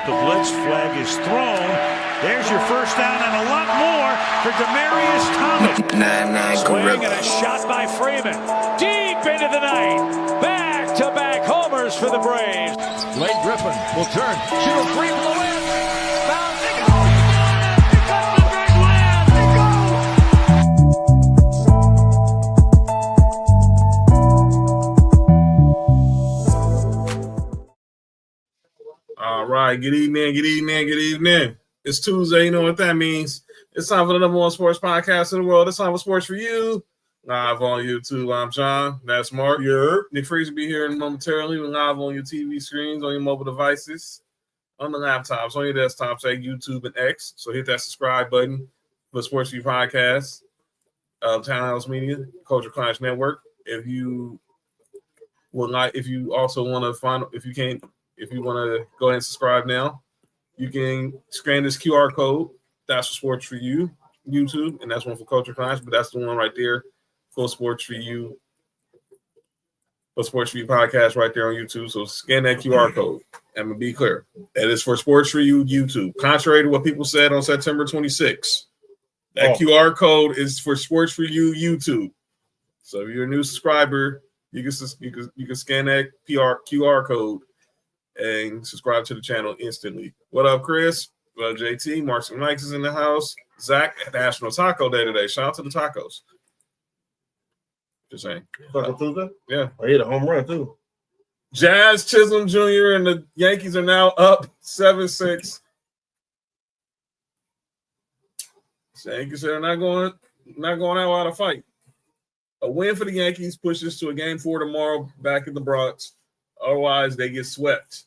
The blitz flag is thrown. There's your first down and a lot more for Demaryius Thomas. Swing and a shot by Freeman. Deep into the night. Back-to-back homers for the Braves. Blake Griffin will turn. Shoot a free from the win. Bounce. They go. It got the big land. They go. All right. Good evening. It's Tuesday. You know what that means. It's time for the number one sports podcast in the world. It's time for Sports4U. Live on YouTube. I'm John. That's Mark. Nick Freeze will be here momentarily. We're live on your TV screens, on your mobile devices, on the laptops, on your desktops, like YouTube and X. So hit that subscribe button for Sports4U podcast, Townhouse Media, Culture Clash Network. If you would like, if you also want to find, if you want to go ahead and subscribe now, you can scan this QR code. That's for Sports4U YouTube, and that's one for Culture Clash, but that's the one right there for Sports4U. For Sports4U podcast right there on YouTube. So scan that QR code. And to be clear, that is for Sports4U YouTube. Contrary to what people said on September 26th, that QR code is for Sports4U YouTube. So if you're a new subscriber, you can scan that QR code and subscribe to the channel instantly. What up, Chris? What up, JT? Mark Sanchez is in the house. Zach, National Taco Day today. Shout out to the tacos. Just saying. Taco Tuesday? Yeah. I hit a home run, too. Jazz Chisholm Jr. and the Yankees are now up 7-6. The Yankees are not going out without a fight. A win for the Yankees pushes to a game 4 tomorrow back in the Bronx. Otherwise, they get swept.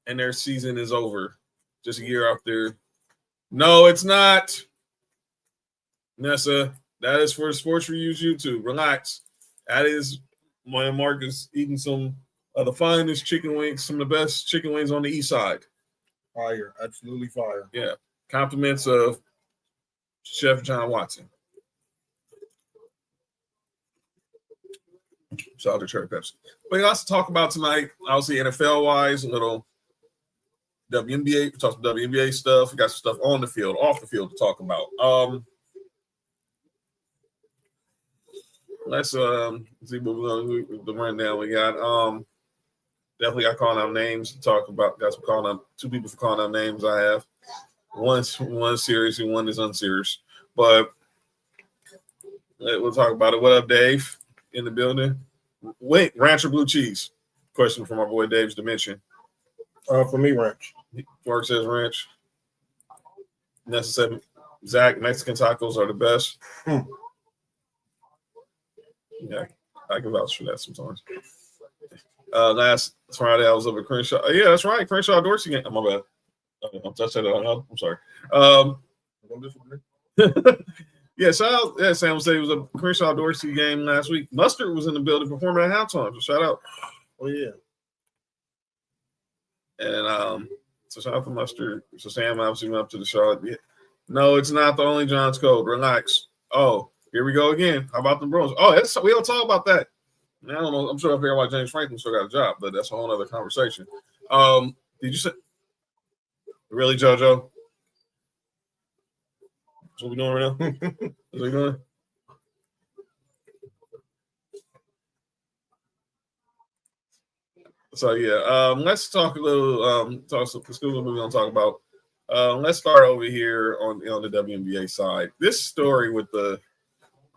And their season is over. Just a year after. No, it's not. Nessa, that is for Sports4U's YouTube. Relax. That is when Mark is eating some of the finest chicken wings, some of the best chicken wings on the east side. Fire. Absolutely fire. Yeah. Compliments of Chef John Watson. Shout out to Cherry Pepsi. But lots to talk about tonight. Obviously, NFL-wise, a little WNBA. We talked some WNBA stuff. We got some stuff on the field, off the field to talk about. Let's see what we're going to do. The rundown we got. Definitely got calling out names to talk about. Got some calling out, 2 people for calling out names I have. One's serious and one is unserious. But we'll talk about it. What up, Dave? In the building. Wait, ranch or blue cheese? Question from our boy Dave's Dimension. For me, ranch. Mark says ranch. Nessa said, Zach, Mexican tacos are the best. Yeah, I can vouch for that sometimes. Last Friday, I was up at Crenshaw. Yeah, that's right. Crenshaw Dorsey game. Oh, my bad. I said that. I'm sorry. Yeah, shout out. Yeah, Sam said it was a Crenshaw Dorsey game last week. Mustard was in the building performing at halftime. So shout out. Oh, yeah. And so shout out to Mustard. So Sam obviously went up to the Charlotte. Yeah. No, it's not the only John's code. Relax. Oh, here we go again. How about the Bros? Oh, we don't talk about that. I don't know. I'm sure if everybody James Franklin still got a job, but that's a whole other conversation. Did you say really, JoJo? That's what we doing right now? That's what we doing? So yeah, let's talk a little. Let's do what we're gonna talk about. Let's start over here on the WNBA side. This story with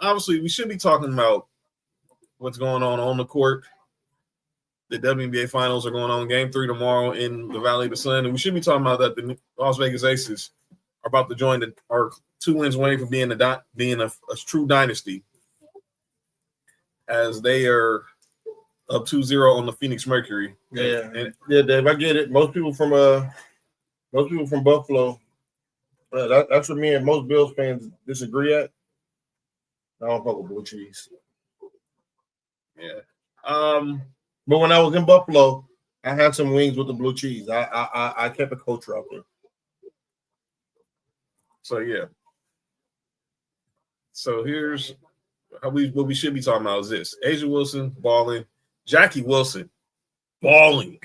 obviously we should be talking about what's going on the court. The WNBA finals are going on. Game 3 tomorrow in the Valley of the Sun, and we should be talking about that the Las Vegas Aces are about to join are 2 wins away from being a true dynasty, as they are up 2-0 on the Phoenix Mercury. Yeah, Dave, I get it. Most people from Buffalo, that's what me and most Bills fans disagree at. I don't fuck with blue cheese. Yeah. But when I was in Buffalo, I had some wings with the blue cheese. I kept a culture out there. So yeah. So here's what we should be talking about is this: Asia Wilson balling, Jackie Wilson balling.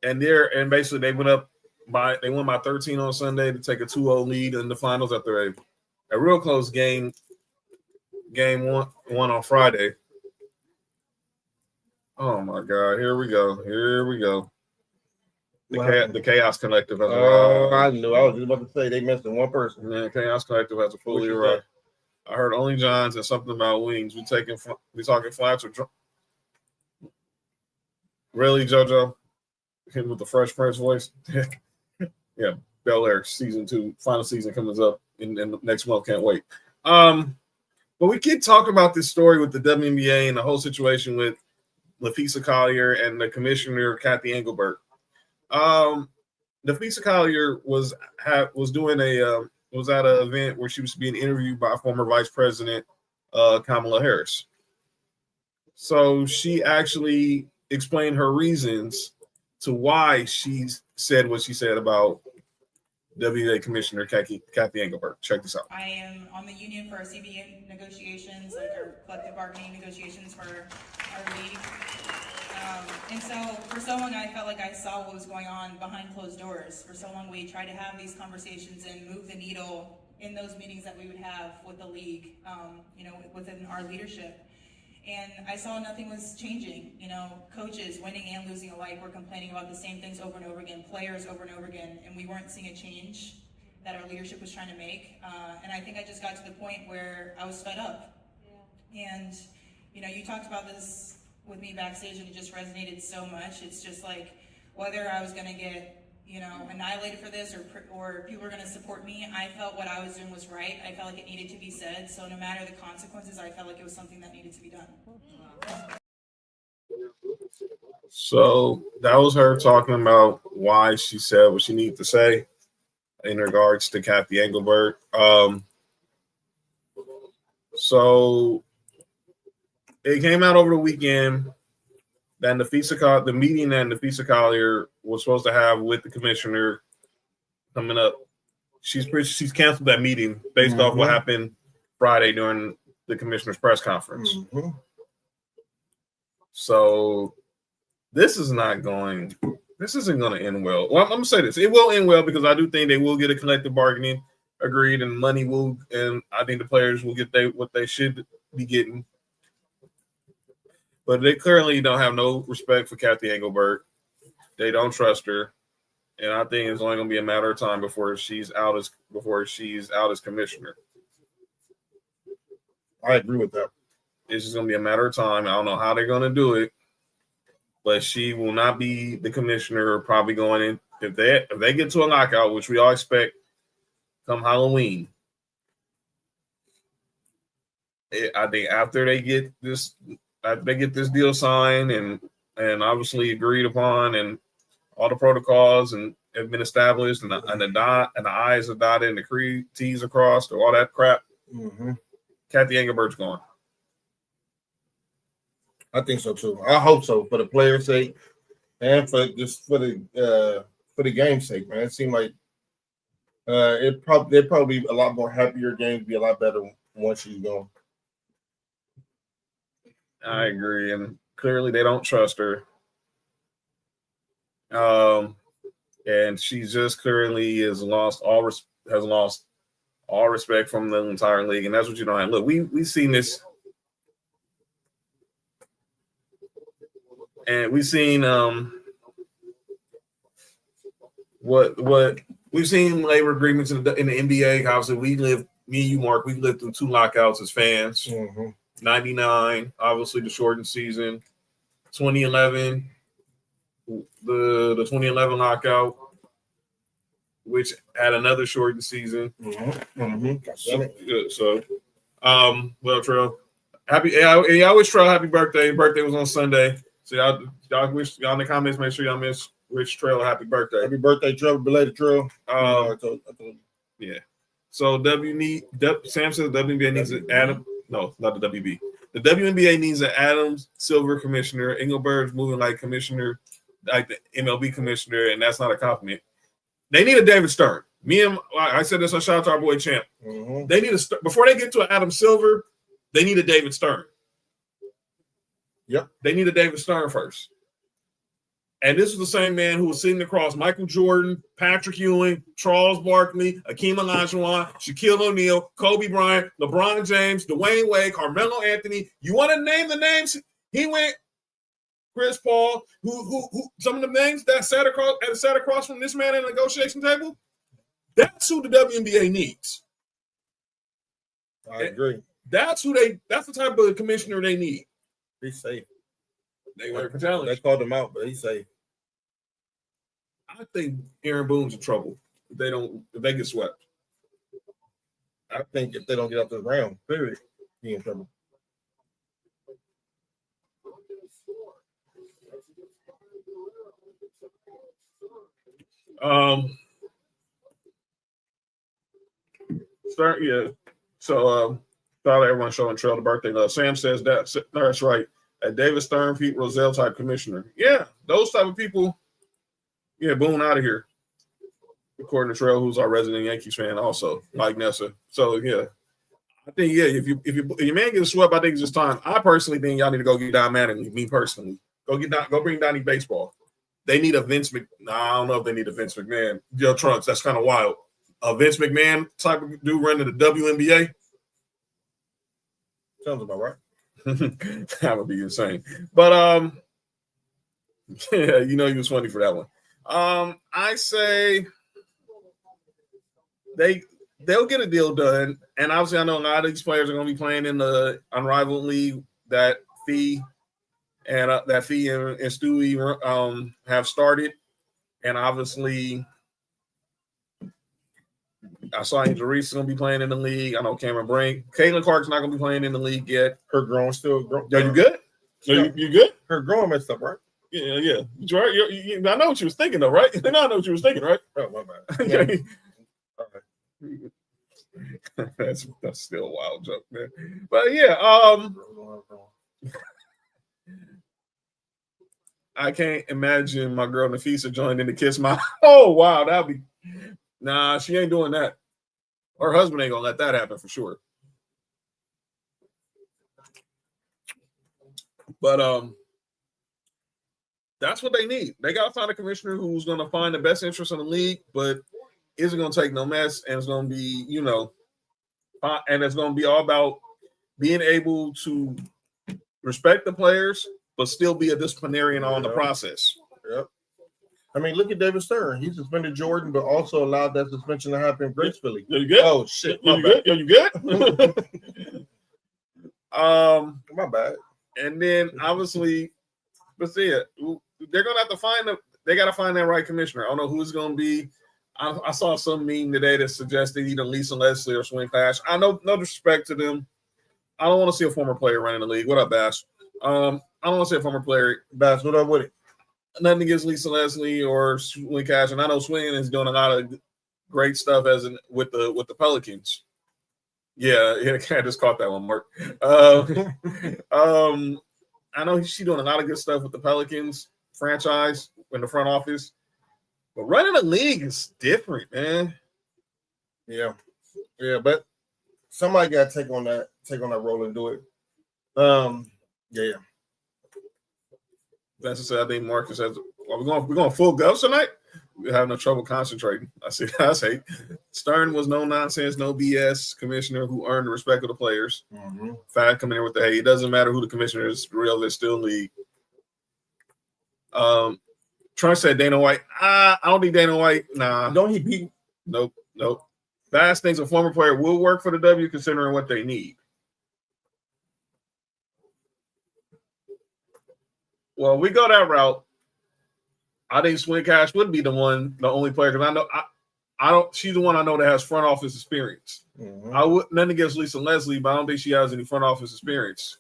And basically they won by 13 on Sunday to take a 2-0 lead in the finals after a real close game one on Friday. Oh my God! Here we go. The Chaos Collective has arrived. I knew. I was just about to say they missed one person. Yeah, Chaos Collective has a fully arrived. I heard only Johns and something about wings. We talking flats or really, JoJo? Him with the Fresh Prince voice. Yeah, Bel Air season 2, final season comes up in the next month. Can't wait. But we keep talking about this story with the WNBA and the whole situation with Lafisa Collier and the commissioner Kathy Engelbert. Lafisa Collier was at an event where she was being interviewed by former Vice President Kamala Harris. So she actually explained her reasons to why she said what she said about WNBA Commissioner Kathy Engelbert. Check this out. I am on the union for our CBA negotiations, like our collective bargaining negotiations for our league. And so for so long, I felt like I saw what was going on behind closed doors. For so long, we tried to have these conversations and move the needle in those meetings that we would have with the league, within our leadership. And I saw nothing was changing. Coaches, winning and losing alike, were complaining about the same things over and over again, players over and over again, and we weren't seeing a change that our leadership was trying to make. And I think I just got to the point where I was fed up. Yeah. And, you talked about this with me backstage, and it just resonated so much. It's just like, whether I was going to get, annihilated for this or people were going to support me, I felt what I was doing was right. I felt like it needed to be said. So no matter the consequences, I felt like it was something that needed to be done. So that was her talking about why she said what she needed to say in regards to Kathy Engelbert. So it came out over the weekend that the meeting that Nafisa Collier was supposed to have with the commissioner coming up, she's canceled that meeting based off what happened Friday during the commissioner's press conference. Mm-hmm. So this isn't going to end well. Well, I'm going to say this. It will end well because I do think they will get a collective bargaining agreed and money will, and I think the players will get what they should be getting. But they currently don't have no respect for Kathy Engelbert. They don't trust her. And I think it's only going to be a matter of time before she's out as commissioner. I agree with that. It's just going to be a matter of time. I don't know how they're going to do it, but she will not be the commissioner. Probably going in if they get to a lockout, which we all expect come Halloween. I think after they get this deal signed and obviously agreed upon, and all the protocols and have been established, and the I's are dotted and the T's are crossed, or all that crap. Mm-hmm. Kathy Engelbert's gone. I think so too. I hope so, for the players' sake and for the game's sake, man. It seemed like they'd probably be a lot more happier games, be a lot better once she's gone. I agree, and clearly they don't trust her. And she just clearly has lost all respect from the entire league, and that's what you don't have. Look, we've seen this, and we've seen what we've seen labor agreements in the NBA. Obviously, me and you, Mark, we lived through 2 lockouts as fans. Mm-hmm. 99, obviously the shortened season. 2011, the 2011 lockout, which had another shortened season. Mm-hmm. Mm-hmm. Well, Trell, y'all wish Trell happy birthday. His birthday was on Sunday. So y'all wish y'all in the comments, make sure y'all wish Trell a happy birthday. Happy birthday, Trell. Belated Trell. I told yeah. So Sam says WNBA needs an Adam. No, not the WB. The WNBA needs an Adam Silver commissioner. Engelbert's moving like commissioner, like the MLB commissioner, and that's not a compliment. They need a David Stern. I said this on shout out to our boy Champ. Mm-hmm. They need before they get to an Adam Silver, they need a David Stern. Yep. They need a David Stern first. And this is the same man who was sitting across Michael Jordan, Patrick Ewing, Charles Barkley, Akeem Olajuwon, Shaquille O'Neal, Kobe Bryant, LeBron James, Dwayne Wade, Carmelo Anthony. You want to name the names? He went Chris Paul, who some of the names that sat across from this man at the negotiation table. That's who the WNBA needs. I agree. That's the type of commissioner they need. He's safe. They were for challenge. They called him out, but he's safe. I think Aaron Boone's in trouble if they get swept. I think if they don't get off the ground, period, he in trouble. So thought everyone showing Trail the birthday. Sam says that's right. A David Stern, Pete Rozelle type commissioner. Yeah, those type of people. Yeah, Boone out of here. According to Trail, who's our resident Yankees fan, also like Nessa. So yeah, I think if your man gets swept, I think it's just time. I personally think y'all need to go get Don Mattingly. Me personally, go bring Donnie baseball. They need a Vince McMahon. I don't know if they need a Vince McMahon. Joe Trunks, that's kind of wild. A Vince McMahon type of dude running the WNBA. Sounds about right. That would be insane. But yeah, he was funny for that one. I say they'll get a deal done, and obviously I know a lot of these players are going to be playing in the Unrivaled League. That Fee and Stewie have started, and obviously I saw Angel Reese is going to be playing in the league. I know Cameron Brink. Caitlin Clark's not going to be playing in the league yet. Her growing still growing. Are you good? You good? Her growing messed up, right? Yeah. Right. I know what you was thinking, though, right? I know what you was thinking, right? Oh, my bad. All right. That's still a wild joke, man. But yeah, I can't imagine my girl Nafisa joining the Kiss My. Oh wow, that'd be. Nah, she ain't doing that. Her husband ain't gonna let that happen for sure. But that's what they need. They got to find a commissioner who's going to find the best interest in the league, but isn't going to take no mess, and it's going to be, and it's going to be all about being able to respect the players, but still be a disciplinarian on the process. Yep. I mean, look at David Stern. He suspended Jordan, but also allowed that suspension to happen gracefully. You good? Oh shit! You good? My bad. And then obviously, let's see it. They're gonna have to find they got to find that right commissioner. I don't know who's gonna be. I saw some meme today that suggested either Lisa Leslie or Swing Clash. I know, no disrespect to them. I don't want to see a former player running the league. What up, Bash? I don't want to see a former player. Bash, what up with it? Nothing against Lisa Leslie or Swing Cash, and I know Swing is doing a lot of great stuff with the Pelicans. Yeah, I just caught that one, Mark. I know she's doing a lot of good stuff with the Pelicans franchise in the front office, but running the league is different, man. Yeah, but somebody got to take on that role and do it. Yeah. That's to say, I think Marcus says, we're going full ghost tonight. We're having no trouble concentrating. I say, Stern was no nonsense, no BS commissioner who earned the respect of the players. Mm-hmm. Fad coming in with the hey, it doesn't matter who the commissioner is, real, they're still league. Trump said Dana White. I don't think Dana White. Nah. Don't he beat? Nope. Bass thinks a former player will work for the W considering what they need. Well, we go that route. I think Swing Cash would be the only player, because I don't. She's the one I know that has front office experience. Mm-hmm. I would nothing against Lisa Leslie, but I don't think she has any front office experience.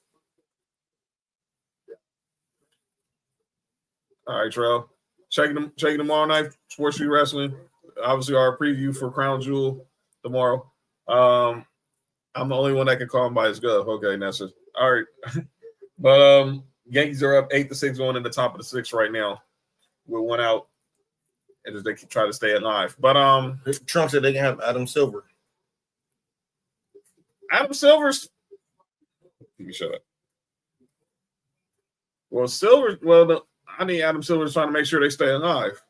All right, Trell. Check it tomorrow night. Sports4U Wrestling. Obviously, our preview for Crown Jewel tomorrow. I'm the only one that can call him by his gov. Okay, Nessa. All right, but Yankees are up 8-6 going in the top of the sixth right now. With one out, and as they try to stay alive. But Trump said they can have Adam Silver. Adam Silver's. You can shut up. Well, Silver. Well, I think Adam Silver is trying to make sure they stay alive.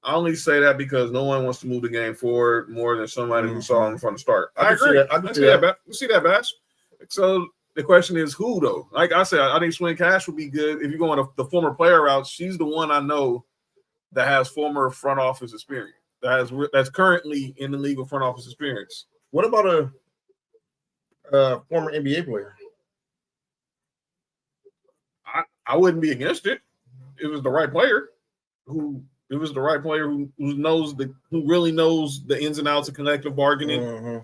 I only say that because no one wants to move the game forward more than somebody who saw them from the start. I agree. I can see that. You see that, Bash. So the question is who, though? Like I said, I think Swin Cash would be good. If you're going the former player route, she's the one I know that has former front office experience. That's currently in the league with front office experience. What about a former NBA player? I wouldn't be against it. It was the right player who really knows the ins and outs of collective bargaining,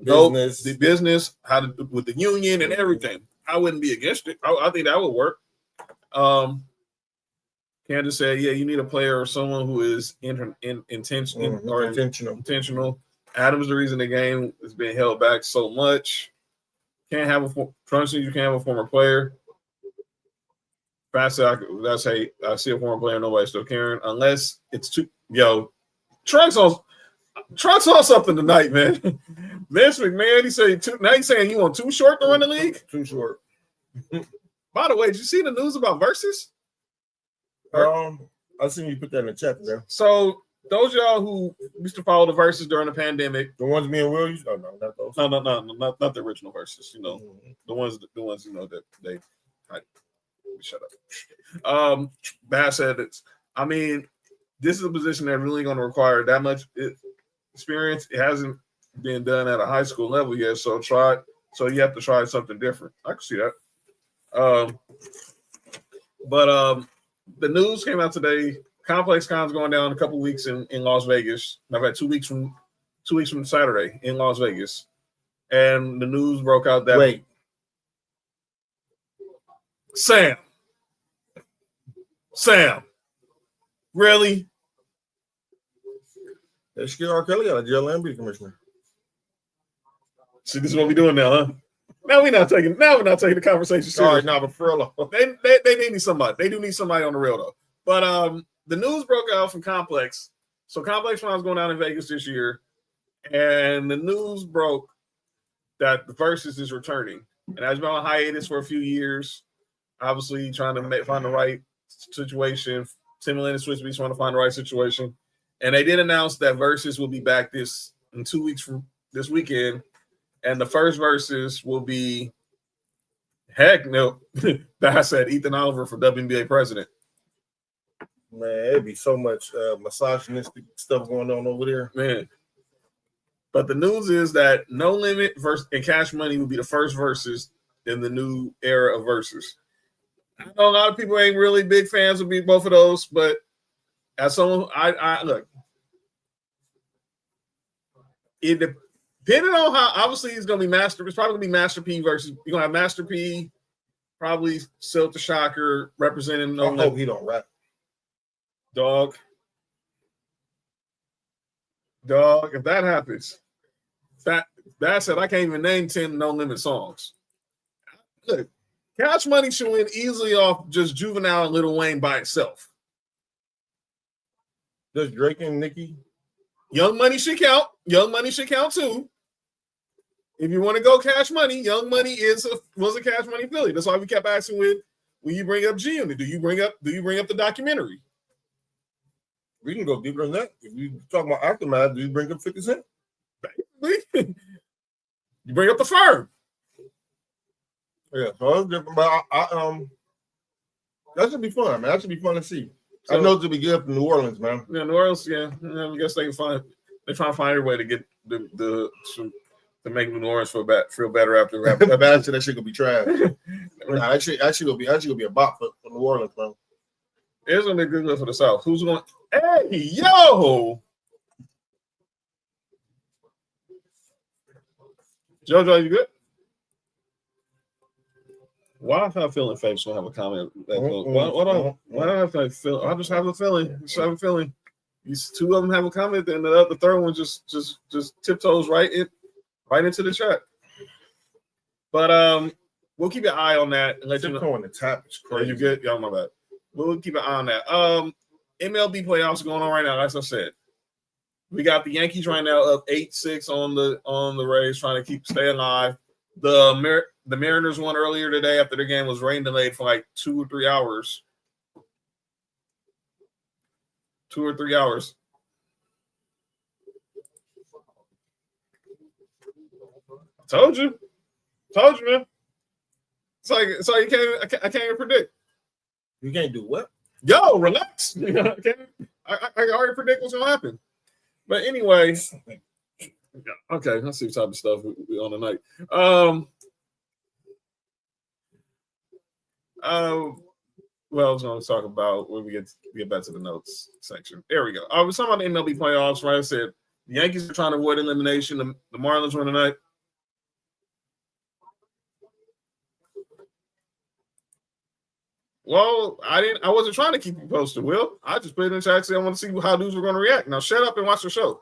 the business, how to with the union and everything. I wouldn't be against it. I think that would work. Candace said, "Yeah, you need a player or someone who is intentional." Adam's the reason the game has been held back so much. You can't have a former player. Fast, that's hey, I see a former player, nobody's still caring unless it's too. Yo, Trunk's on something tonight, man. Vince McMahon, he's saying you want too short to run the league. Too short. By the way, did you see the news about Versus? I seen you put that in the chat there. So those y'all who used to follow the Versus during the pandemic, the ones me and Will used. Oh no, not those. No, not the original Versus. You know, the ones you know that they. Shut up. Bass said it's. I mean, this is a position that's really going to require that much experience. It hasn't been done at a high school level yet, so you have to try something different. I can see that. But the news came out today. Complex Con's going down in a couple weeks in Las Vegas. I've had 2 weeks from Saturday in Las Vegas, and the news broke out that Sam, really? They should get R. Kelly out of jail and be commissioner. See, this is what we're doing now, huh? Now we're not taking the conversation serious. All right, now, but for real, they need somebody. They do need somebody on the real though. But the news broke out from Complex. So Complex Con's going down in Vegas this year, and the news broke that the Versus is returning, and has been on hiatus for a few years. Obviously, trying to find the right situation. Timberland and Switch Beats want to find the right situation, and they did announce that Versus will be back in 2 weeks from this weekend, and the first Versus will be that I said Ethan Oliver for WNBA president. Man, it'd be so much misogynistic stuff going on over there, man. But the news is that No Limit and Cash Money will be the first Versus in the new era of Versus. I know a lot of people ain't really big fans of both of those, but as someone, I look, it depending on how obviously it's probably gonna be Master P versus you're gonna have Master P, probably Silk the Shocker representing No Limit. I hope he don't rap. Dog, if that happens, that said, I can't even name 10 No Limit songs. Look, Cash Money should win easily off just Juvenile and Lil Wayne by itself. Does Drake and Nicki? Young Money should count. Young Money should count too. If you want to go Cash Money, Young Money was a Cash Money Philly. That's why we kept asking when you bring up G Unit. Do you bring up the documentary? We can go deeper than that. If you talk about Aftermath, do you bring up 50 Cent? You bring up The Firm. Yeah, so it's different, but that should be fun, man. That should be fun to see. So, I know it should be good for New Orleans, man. Yeah, New Orleans, yeah. I guess they can find. They're trying to find a way to get to make New Orleans feel better after that shit gonna be trash. Actually gonna be a bop for New Orleans, man. It's gonna be a good for the South. Who's going? Hey, yo, JoJo, you good? Why am I feeling Faith's gonna have a comment? Why do I have to feel? I just have a feeling. These two of them have a comment, and the third one just tiptoes right into the chat. But we'll keep an eye on that and let you know. On the top is crazy. You good? Y'all, my bad. We'll keep an eye on that. MLB playoffs going on right now. As I said, we got the Yankees right now up 8-6 on the Rays, trying to stay alive. The Mariners won earlier today after their game was rain delayed for like 2 or 3 hours. 2 or 3 hours. Told you, man. It's like I can't even predict. You can't do what? Yo, relax. I already predict what's gonna happen. But anyway, okay, let's see what type of stuff we on tonight. Well, I was going to talk about when we get back to the notes section. There we go. I was talking about the MLB playoffs, right? I said the Yankees are trying to avoid elimination. The Marlins won tonight. Well, I wasn't trying to keep you posted, Will. I just put it in the chat. I want to see how dudes were going to react. Now shut up and watch the show.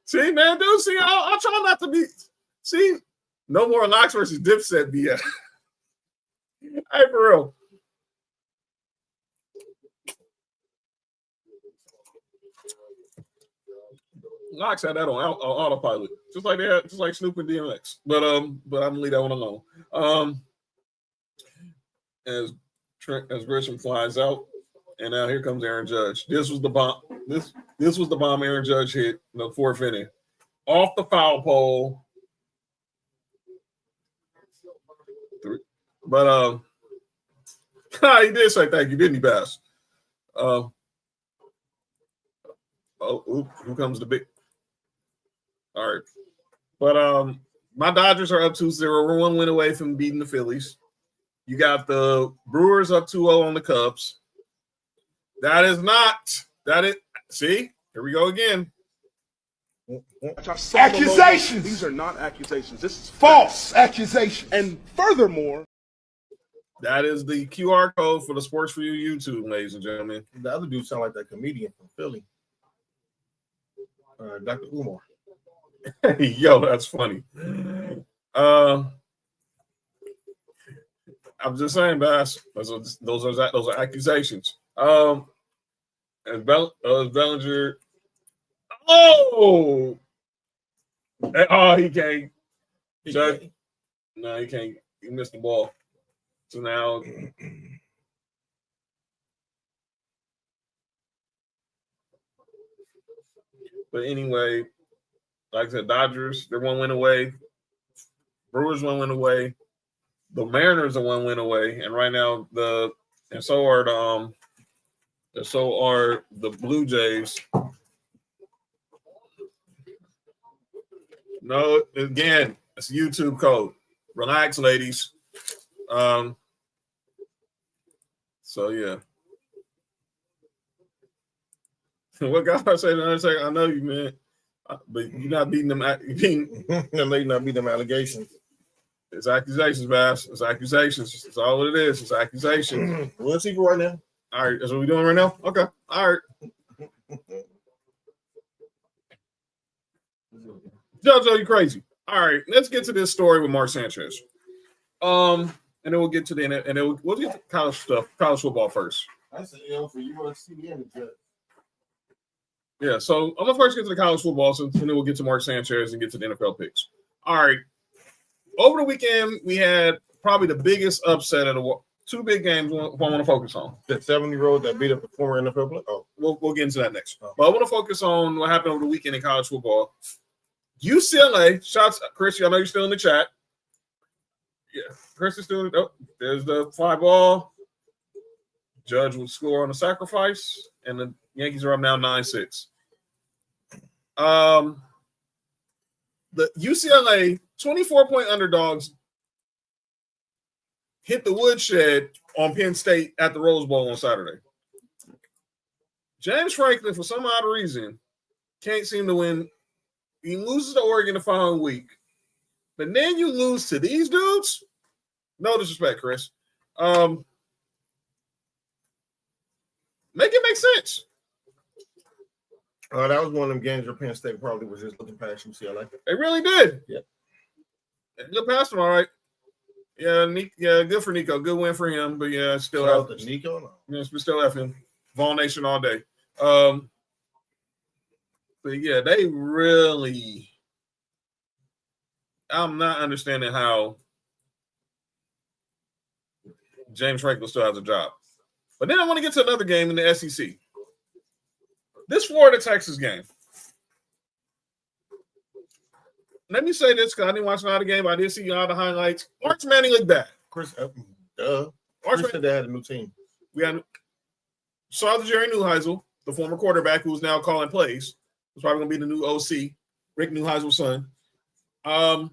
See, man, dude. See, I'll try not to be. See, no more Locks versus Dipset BS. Hey, for real. Locks had that on autopilot, just like Snoop and DMX. But I'm gonna leave that one alone. As Grisham flies out, and now here comes Aaron Judge. This was the bomb. This was the bomb Aaron Judge hit in the fourth inning, off the foul pole. But he did say thank you, didn't he, Bass? Who comes the big? All right. But my Dodgers are up 2-0. We're 1 win away from beating the Phillies. You got the Brewers up 2-0 on the Cubs. See, here we go again. Accusations. These are not accusations. This is false accusations. And furthermore, that is the QR code for the Sports4U YouTube, ladies and gentlemen. The other dude sound like that comedian from Philly, Dr. Umar. Yo, that's funny. I'm just saying, Bass. Those are accusations. And Bellinger. Oh, he can't. No, he can't. He missed the ball. So now, but anyway, like I said, Dodgers, they're 1 win away. Brewers 1 win away. The Mariners are 1 win away, and right now so are the Blue Jays. No, again, it's a YouTube code. Relax, ladies. So yeah. What guy I say to Undertaker? I know you, man, but you're not beating them. They not beat them allegations. It's accusations, Bass. It's accusations. That's all it is. It's accusations. Let's see right now. All right, that's what we're doing right now. Okay. All right. JoJo, you crazy. All right, let's get to this story with Mark Sanchez. And then we'll get to the and then we'll get to college stuff, college football first. That's an L for USC and the Jets. Yeah, so I'm gonna first get to the college football, and then we'll get to Mark Sanchez and get to the NFL picks. All right. Over the weekend, we had probably the biggest upset of the two big games I want to focus on. The 70-year-old that beat up the former NFL player. Oh, we'll get into that next. But I want to focus on what happened over the weekend in college football. UCLA, shouts, Chris, I know you're still in the chat. Yeah, Chris is still. Oh, there's the fly ball. Judge would score on a sacrifice, and the Yankees are up now 9-6. The UCLA 24-point underdogs hit the woodshed on Penn State at the Rose Bowl on Saturday. James Franklin, for some odd reason, can't seem to win. He loses to Oregon the following week. But then you lose to these dudes? No disrespect, Chris. Make it make sense. That was one of them games where Penn State probably was just looking past UCLA. They really did. Yep. Look past them, all right. Yeah, good for Nico. Good win for him. But yeah, still out to Nico. No. Yes, we still have him. Vol Nation all day. But yeah, they really. I'm not understanding how James Franklin still has a job. But then I want to get to another game in the SEC. This Florida-Texas game. Let me say this because I didn't watch a lot of the game. I did see all the highlights. Arch Manning looked bad. Chris said they had a new team. We had saw the Jerry Neuheisel, the former quarterback who's now calling plays. Who's probably going to be the new OC, Rick Neuheisel's son. But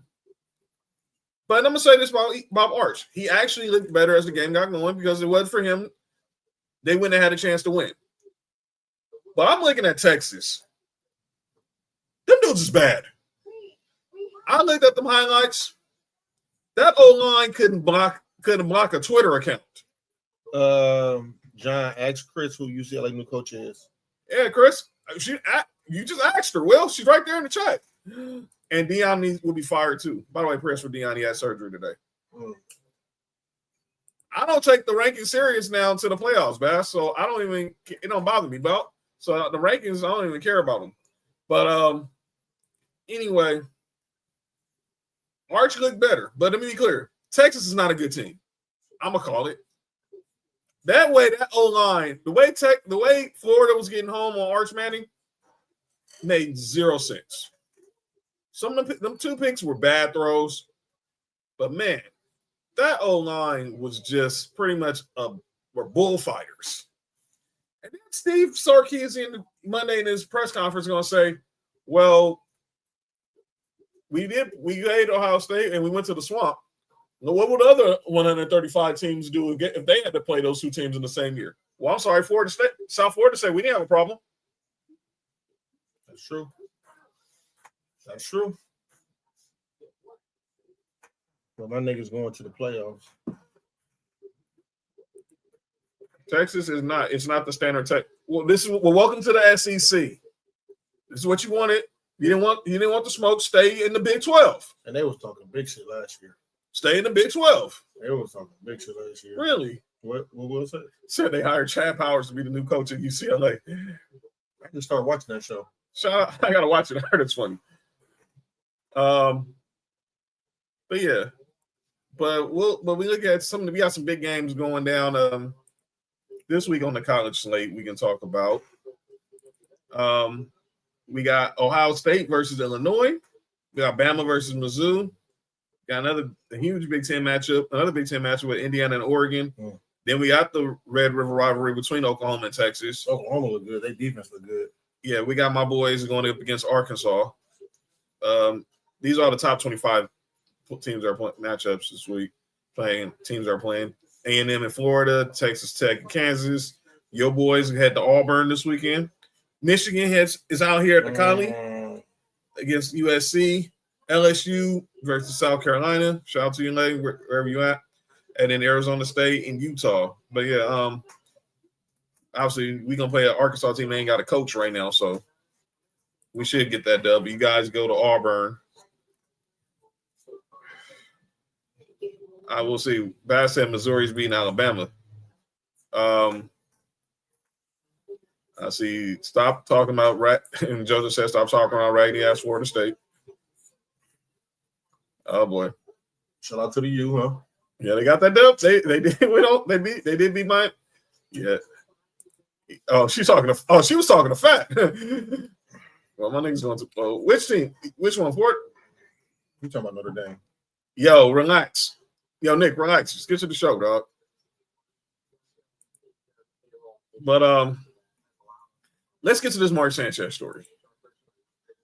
I'm going to say this about Arch. He actually looked better as the game got going because it wasn't for him. They wouldn't have had a chance to win. But I'm looking at Texas. Them dudes is bad. I looked at them highlights. That O-line couldn't block a Twitter account. John, ask Chris who UCLA new coach is. Yeah, Chris. You just asked her. Well, she's right there in the chat. And Deion will be fired too. By the way, prayers for Deion. He had surgery today. I don't take the rankings serious now to the playoffs, Bass. So I don't even. It don't bother me, Belt. So the rankings, I don't even care about them. But anyway, Arch looked better. But let me be clear: Texas is not a good team. I'm gonna call it. That way, that O-line, the way Florida was getting home on Arch Manning made 0 sense. Some of them 2 picks were bad throws, but man, that O-line was just pretty much were bullfighters. And then Steve Sarkisian Monday in his press conference going to say, "Well, we played Ohio State and we went to the swamp. What would other 135 teams do if they had to play those 2 teams in the same year?" Well, I'm sorry, South Florida said we didn't have a problem. That's true. That's true. Well, my niggas going to the playoffs. Texas is not. It's not the standard tech. Well, welcome to the SEC. This is what you wanted. You didn't want the smoke. Stay in the Big 12. And they was talking big shit last year. Stay in the Big 12. They was talking big shit last year. Really? What was it? Said they hired Chad Powers to be the new coach at UCLA. I just started watching that show. I gotta watch it. I heard it's funny. But yeah. But we look at we got some big games going down this week on the college slate we can talk about. We got Ohio State versus Illinois. We got Bama versus Mizzou. Got another huge Big Ten matchup with Indiana and Oregon. Then we got the Red River rivalry between Oklahoma and Texas. Oklahoma look good. Their defense look good. Yeah, we got my boys going up against Arkansas. These are the top 25 teams that are playing matchups this week. Teams are playing. A&M in Florida, Texas Tech, and Kansas. Your boys head to Auburn this weekend. Michigan is out here at the Conley against USC. LSU versus South Carolina. Shout out to you, lady, wherever you at. And then Arizona State and Utah. But yeah, obviously we're gonna play an Arkansas team. They ain't got a coach right now, so we should get that dub. You guys go to Auburn. I will see. Bass said Missouri's beating Alabama. I see. Stop talking about rat. And Joseph said, "Stop talking about raggedy ass Florida State." Oh boy! Shout out to the U, huh? Yeah, they got that dub. They did. They did beat mine. Yeah. Oh, she was talking to Fat. Well, my nigga's going to which team? Which one? Fort? You talking about Notre Dame? Yo, relax. Yo, Nick, relax. Just get to the show, dog. But let's get to this Mark Sanchez story.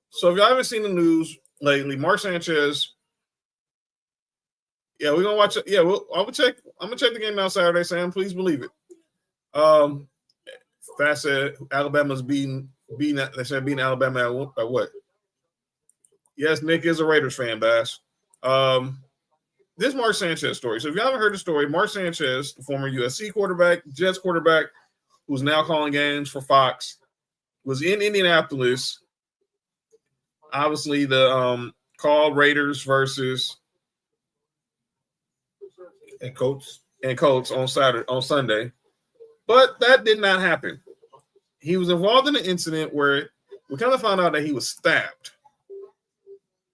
So if y'all haven't seen the news lately, Mark Sanchez. Yeah, we're gonna watch it. Yeah, I'm gonna check the game out Saturday, Sam. Please believe it. Fast said Alabama's beating Alabama at what? Yes, Nick is a Raiders fan, Bass. This Mark Sanchez story. So if you haven't heard the story, Mark Sanchez, the former USC quarterback, Jets quarterback, who's now calling games for Fox, was in Indianapolis. Obviously, the call Raiders versus and Colts on Sunday, but that did not happen. He was involved in an incident where we kind of found out that he was stabbed.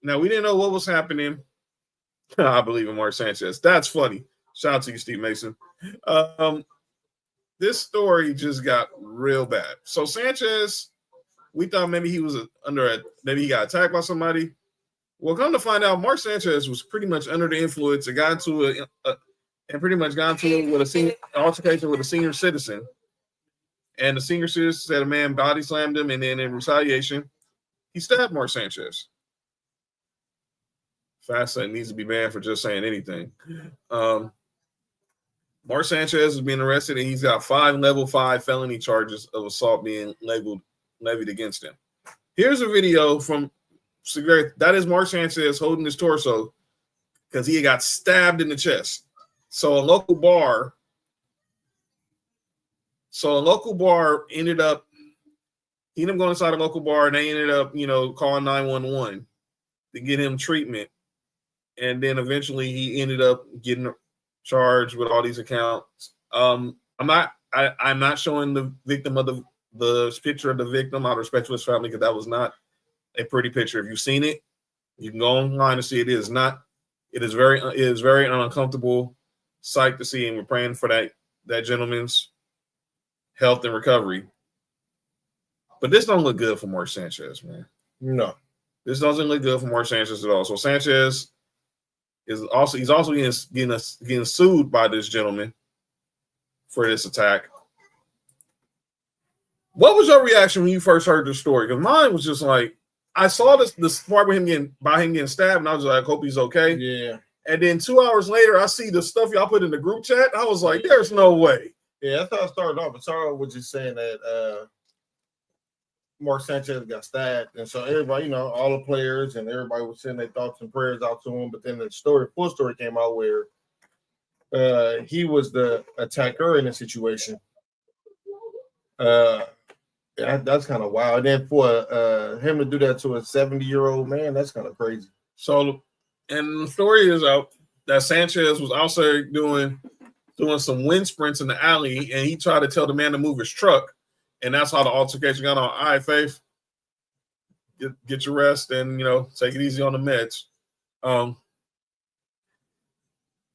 Now we didn't know what was happening. I believe in Mark Sanchez. That's funny. Shout out to you, Steve Mason. this story just got real bad. So Sanchez, we thought maybe he was maybe he got attacked by somebody. Well, come to find out, Mark Sanchez was pretty much under the influence and got into it with a senior altercation with a senior citizen. And the senior citizen said a man body slammed him, and then in retaliation, he stabbed Mark Sanchez. Fast Lane needs to be banned for just saying anything. Mark Sanchez is being arrested, and he's got 5 level 5 felony charges of assault being levied against him. Here's a video from that is Mark Sanchez holding his torso because he got stabbed in the chest. So a local bar ended up going inside a local bar, and they ended up, calling 911 to get him treatment. And then eventually he ended up getting charged with all these accounts. I'm not showing the victim of the picture of the victim out of respect to his family, because that was not a pretty picture. If you've seen it, you can go online and see it. It is very uncomfortable sight to see, and we're praying for that gentleman's health and recovery. But this don't look good for Mark Sanchez, man. No, this doesn't look good for Mark Sanchez at all. So Sanchez he's also getting sued by this gentleman for this attack. What was your reaction when you first heard the story? Because mine was just like, I saw this part with him getting stabbed, and I was like, I hope he's okay. Yeah. And then 2 hours later, I see the stuff y'all put in the group chat. I was like, there's no way. Yeah, that's how I started off. But started off with just saying that Mark Sanchez got stabbed. And so everybody, all the players and everybody was sending their thoughts and prayers out to him. But then the full story came out where he was the attacker in the situation. That's kind of wild. And then for him to do that to a 70-year-old man, that's kind of crazy. So, and the story is out that Sanchez was also doing some wind sprints in the alley, and he tried to tell the man to move his truck, and that's how the altercation got on. All right, Faith, get your rest, and take it easy on the meds.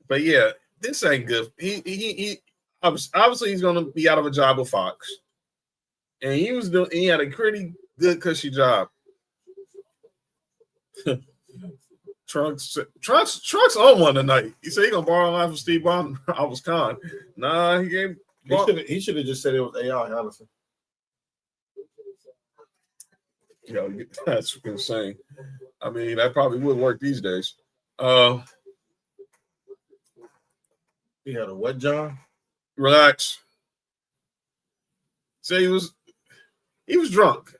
But yeah, this ain't good. He obviously he's gonna be out of a job with Fox. And he had a pretty good cushy job. Trunks on one tonight. He said he gonna borrow a line from Steve Bond. I was con. Nah, he should have just said it was AI, honestly. Yo, that's insane. I mean, that probably would work these days. He had a what, John? Relax. Say he was drunk.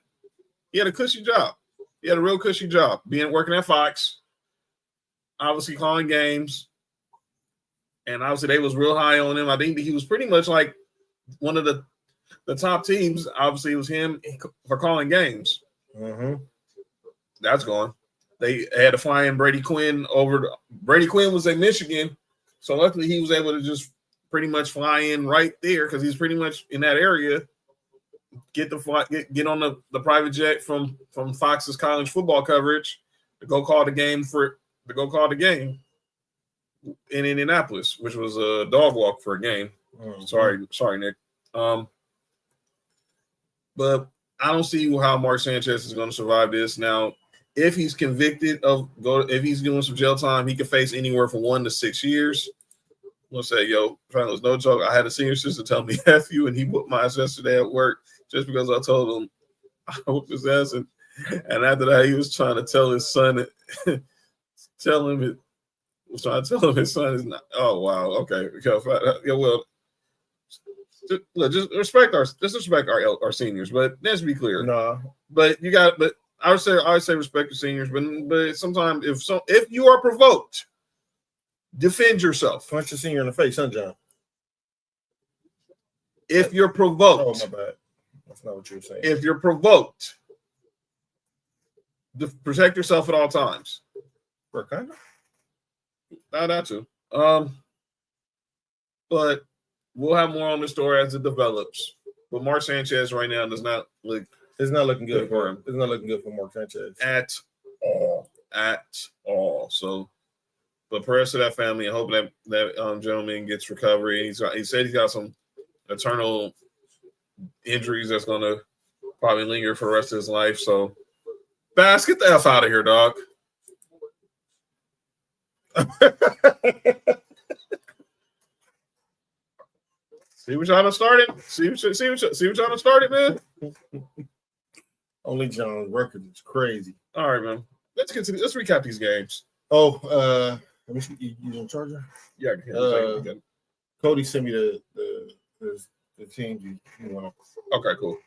He had a cushy job. He had a real cushy job, working at Fox, obviously calling games, and obviously they was real high on him. I think he was pretty much like one of the top teams. Obviously, it was him for calling games. Mm-hmm. That's gone. They had to fly in Brady Quinn over. Brady Quinn was in Michigan, so luckily he was able to just pretty much fly in right there because he's pretty much in that area. Get on the private jet from Fox's college football coverage to go call the game in Indianapolis, which was a dog walk for a game. Mm-hmm. Sorry, Nick. But I don't see how Mark Sanchez is going to survive this. Now, if he's convicted if he's doing some jail time, he could face anywhere from 1 to 6 years. We'll say, yo, fellas, no joke. I had a senior sister tell me F you, and he whooped my ass yesterday at work just because I told him I whooped his ass. And after that, he was trying to tell his son, his son is not. Oh, wow. Okay. Yeah, well, just respect our seniors, but let's be clear. No. But I would say respect the seniors, but sometimes if you are provoked, defend yourself. Punch the senior in the face, huh, John? If you're provoked. Oh, my bad. That's not what you were saying. If you're provoked, protect yourself at all times. For kind of? Not that too. But we'll have more on the story as it develops. But Mark Sanchez right now does not look. It's not looking good for him. It's not looking good for Mark Sanchez at all. So, but prayers to that family. I hope that gentleman gets recovery. He said he's got some eternal injuries that's going to probably linger for the rest of his life. So, Bass, get the F out of here, dog. See what y'all done started? See what y'all done started, man? Only John's record is crazy. All right, man. Let's recap these games. Oh, let me see. You in charger? Yeah, Cody sent me the teams you want. Okay, cool.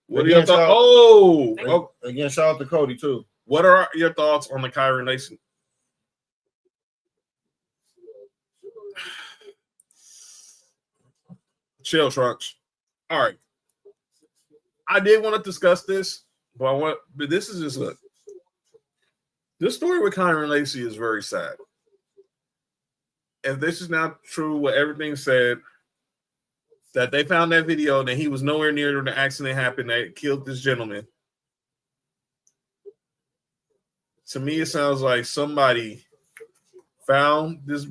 What are your thoughts? Again, shout out to Cody too. What are your thoughts on the Kyrie Lacy? Chill, Trunks. All right. I did want to discuss this, but this is just look. This story with Kyrie Lacy is very sad. If this is not true, what everything said, that they found that video and that he was nowhere near when the accident happened that killed this gentleman. To me, it sounds like somebody found this,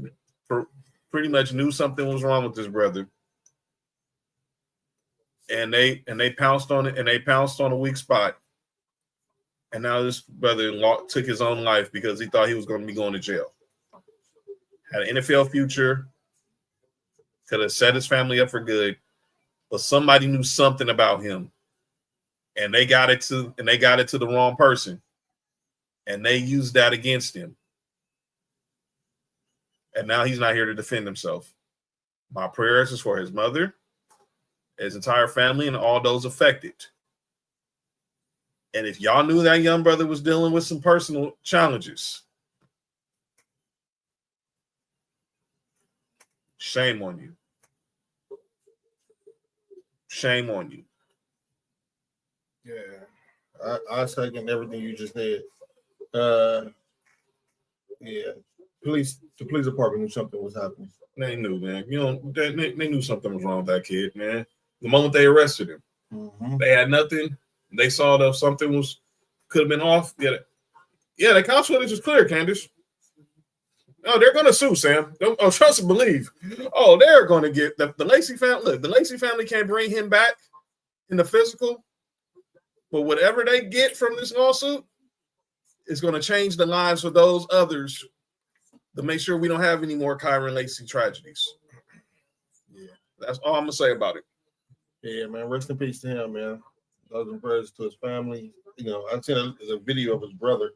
pretty much knew something was wrong with this brother. And they pounced on it, and they pounced on a weak spot. And now this brother took his own life because he thought he was going to be going to jail. Had an NFL future, could have set his family up for good, but somebody knew something about him, and they got it to the wrong person, and they used that against him. And now he's not here to defend himself. My prayers is for his mother, his entire family, and all those affected. And if y'all knew that young brother was dealing with some personal challenges, shame on you. Shame on you. Yeah. I second everything you just said. Yeah. The police department knew something was happening. They knew, man. They knew something was wrong with that kid, man. The moment they arrested him, they had nothing. They saw that something could have been off. Yeah, the couch footage is clear, Candace. Oh, they're going to sue, Sam. Trust and believe. Oh, they're going to get the Lacy family. Look, the Lacy family can't bring him back in the physical, but whatever they get from this lawsuit is going to change the lives of those others to make sure we don't have any more Kyrie Lacy tragedies. Yeah, that's all I'm going to say about it. Yeah, man. Rest in peace to him, man. Love and prayers to his family. I've seen a video of his brother.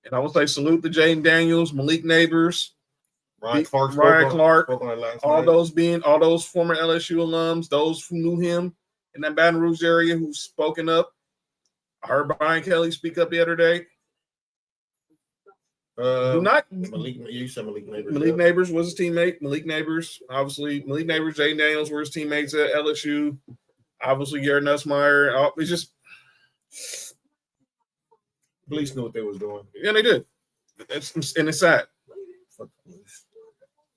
And I would say salute to Jaden Daniels, Malik Neighbors, Ryan Clark, all those former LSU alums, those who knew him in that Baton Rouge area who've spoken up. I heard Brian Kelly speak up the other day. You said Malik Neighbors. Malik Neighbors was his teammate. Malik Neighbors, obviously. Malik Neighbors, Jaden Daniels were his teammates at LSU. Obviously, Garrett Nussmeier. It's just police knew what they was doing. Yeah, they did. It's sad. Fuck the police.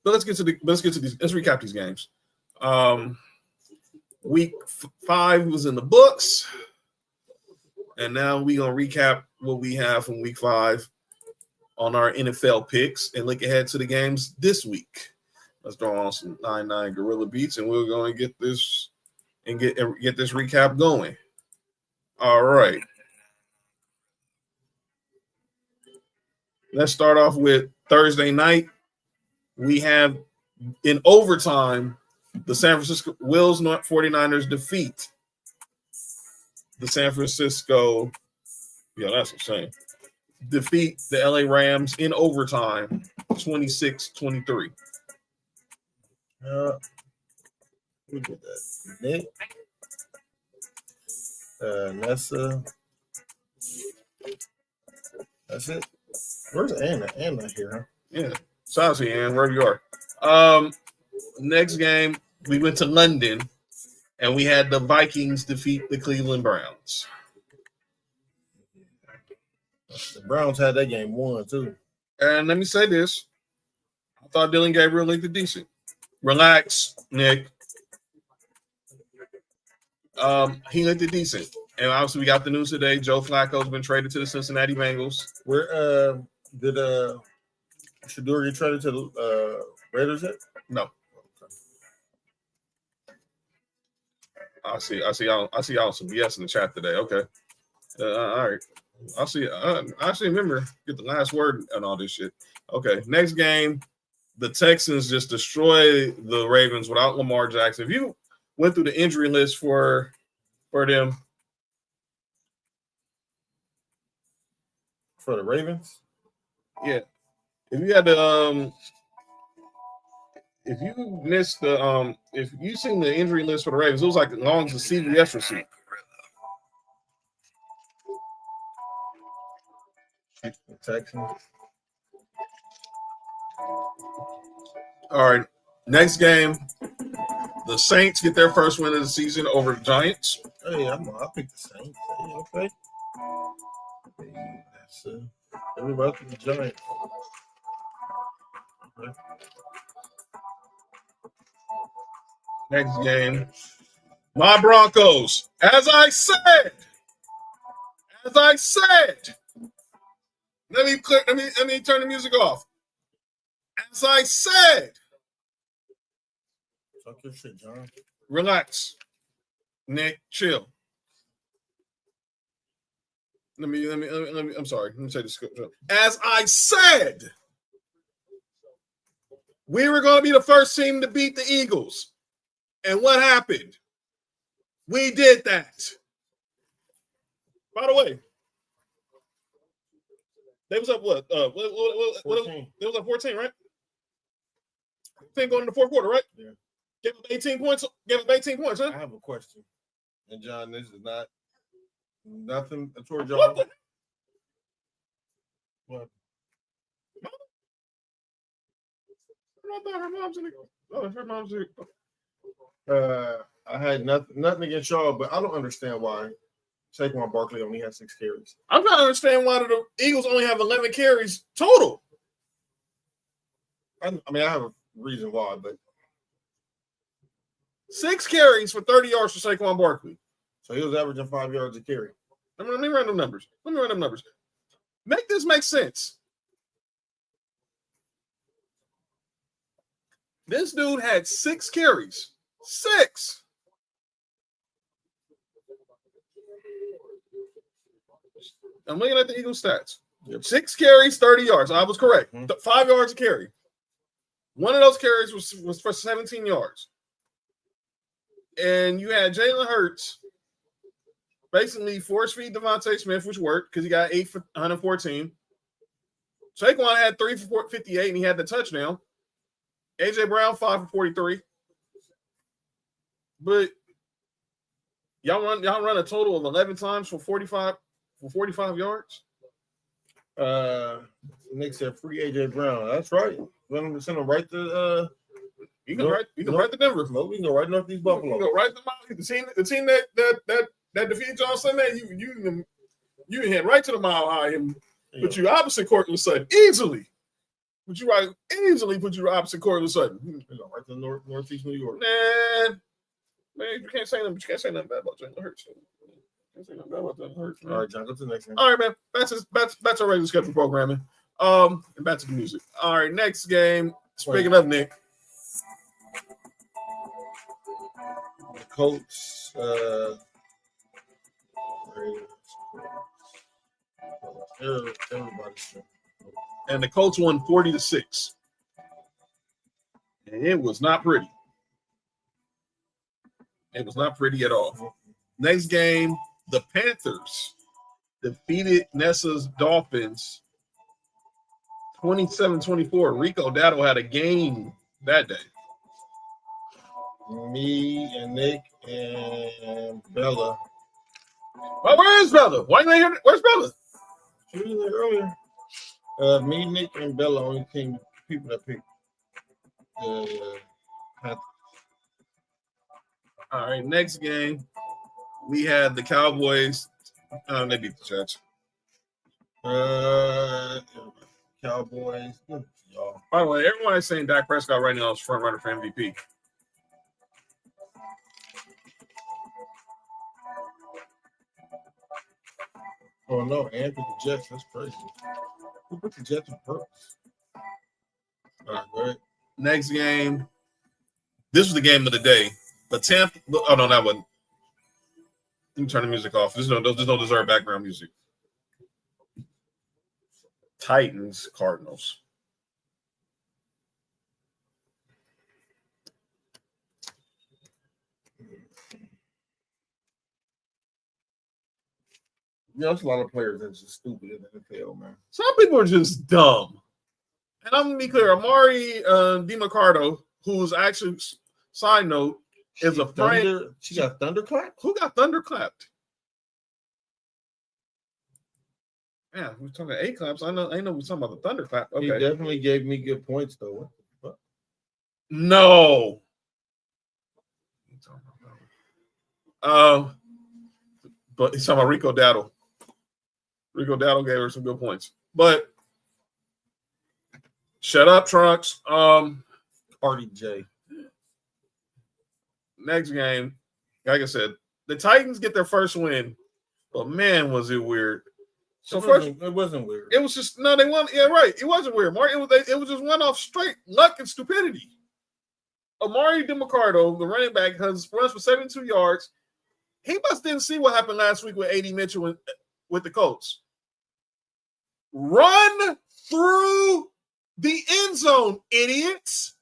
But let's recap these games. Week 5 was in the books, and now we're gonna recap what we have from week 5 on our NFL picks and look ahead to the games this week. Let's throw on some 9-9 Gorilla Beats, and we're going to get this and get this recap going. All right. Let's start off with Thursday night. We have in overtime the San Francisco 49ers defeat the San Francisco. Yeah, that's insane. Defeat the LA Rams in overtime, 26-23. Look at that. Nick. Nessa. That's it. Where's Anna? Anna here, huh? Yeah. Sounds to you, Ann, wherever you are. Next game, we went to London, and we had the Vikings defeat the Cleveland Browns. The Browns had that game won, too. And let me say this. I thought Dylan Gabriel looked decent. Relax, Nick. He looked decent. And obviously, we got the news today. Joe Flacco's been traded to the Cincinnati Bengals. Where did Shador get traded to the Raiders yet? No. I see y'all some BS in the chat today. Okay. All right. I see. I actually remember get the last word and all this shit. Okay. Next game, the Texans just destroy the Ravens without Lamar Jackson. If you went through the injury list for them. For the Ravens? Yeah. If you had to if you missed the if you seen the injury list for the Ravens, it was like as long as the CBS receipt. Texans. All right. Next game, the Saints get their first win of the season over the Giants. Hey, I picked the Saints. Hey, okay. Hey, that's everybody for the Giants. Okay. Next game, my Broncos. As I said, let me turn the music off. As I said, talk your shit, John. Relax, Nick. Chill. Let me. I'm sorry. Let me say this. As I said, we were going to be the first team to beat the Eagles, and what happened? We did that. By the way, they was up what? 14. They was up 14, right? 14 going in the fourth quarter, right? Yeah. Gave up 18 points. Huh? I have a question. And John, this is not nothing toward y'all. What the? What? Her mom's in the. Oh, her mom's in I had nothing against y'all, but I don't understand why Saquon Barkley only has 6 carries. I'm trying to understand why the Eagles only have 11 carries total. I mean, I have a reason why, but 6 carries for 30 yards for Saquon Barkley. so he was averaging 5 yards a carry. Let me run them numbers. Make this make sense. This dude had 6 carries. 6. I'm looking at the Eagles stats. Yep. 6 carries, 30 yards. I was correct. Mm-hmm. 5 yards a carry. One of those carries was for 17 yards. And you had Jalen Hurts basically force feed Devontae Smith, which worked because he got 8 for 114. Saquon had 3 for 58, and he had the touchdown. A.J. Brown, 5 for 43. But y'all run a total of 11 times for 45 yards. Nick said free A.J. Brown. That's right. We're going to send him right to You can write the Denver. No, we can go right Northeast Buffalo. You go right to the team that defeated John Sunday. You head right to the Mile High and put you opposite Cortland Sutton easily. Put you opposite Cortland Sutton. You go right to Northeast New York. Man, you can't say nothing bad about Jalen Hurts. All right, John, go to the next one. All right, man. That's our regular schedule programming. And back to the music. All right, next game. Speaking of Nick. The Colts. Everybody's. And the Colts won 40-6. And it was not pretty. It was not pretty at all. Next game, the Panthers defeated Nessa's Dolphins 27-24. Rico Dowdle had a game that day. Me and Nick and Bella. Well, where is Bella? Why you ain't here? Where's Bella? She was there earlier. Me, Nick, and Bella only people that picked Panthers. All right, next game, we had the Cowboys. They beat the Jets. Cowboys. Y'all. By the way, everyone is saying Dak Prescott right now is front runner for MVP. Oh no, and picked the Jets. That's crazy. Who put the Jets on purpose? All right, go ahead. Next game. This was the game of the day. The Tampa. Oh no, that wasn't. Let me turn the music off. There's no deserved background music. Titans, Cardinals. Yeah, there's a lot of players that's just stupid in the NFL, man. Some people are just dumb. And I'm going to be clear. Amari DiMarcardo, who's actually, side note, is a friend. She got thunderclapped? Who got thunderclapped? Yeah, we're talking A claps. I know we're talking about the thunderclap. Okay. He definitely gave me good points, though. No. But he's talking about Rico Dowdle. Rico Dowdle gave her some good points. But shut up, Trunks. RDJ. Next game, like I said, the Titans get their first win, but man, was it weird. So it wasn't weird. It was just they won. Yeah, right. It wasn't weird, Mark. It was just one off straight luck and stupidity. Amari DiMarcardo, the running back, runs for 72 yards. He must didn't see what happened last week with A.D. Mitchell with the Colts. Run through the end zone, idiots.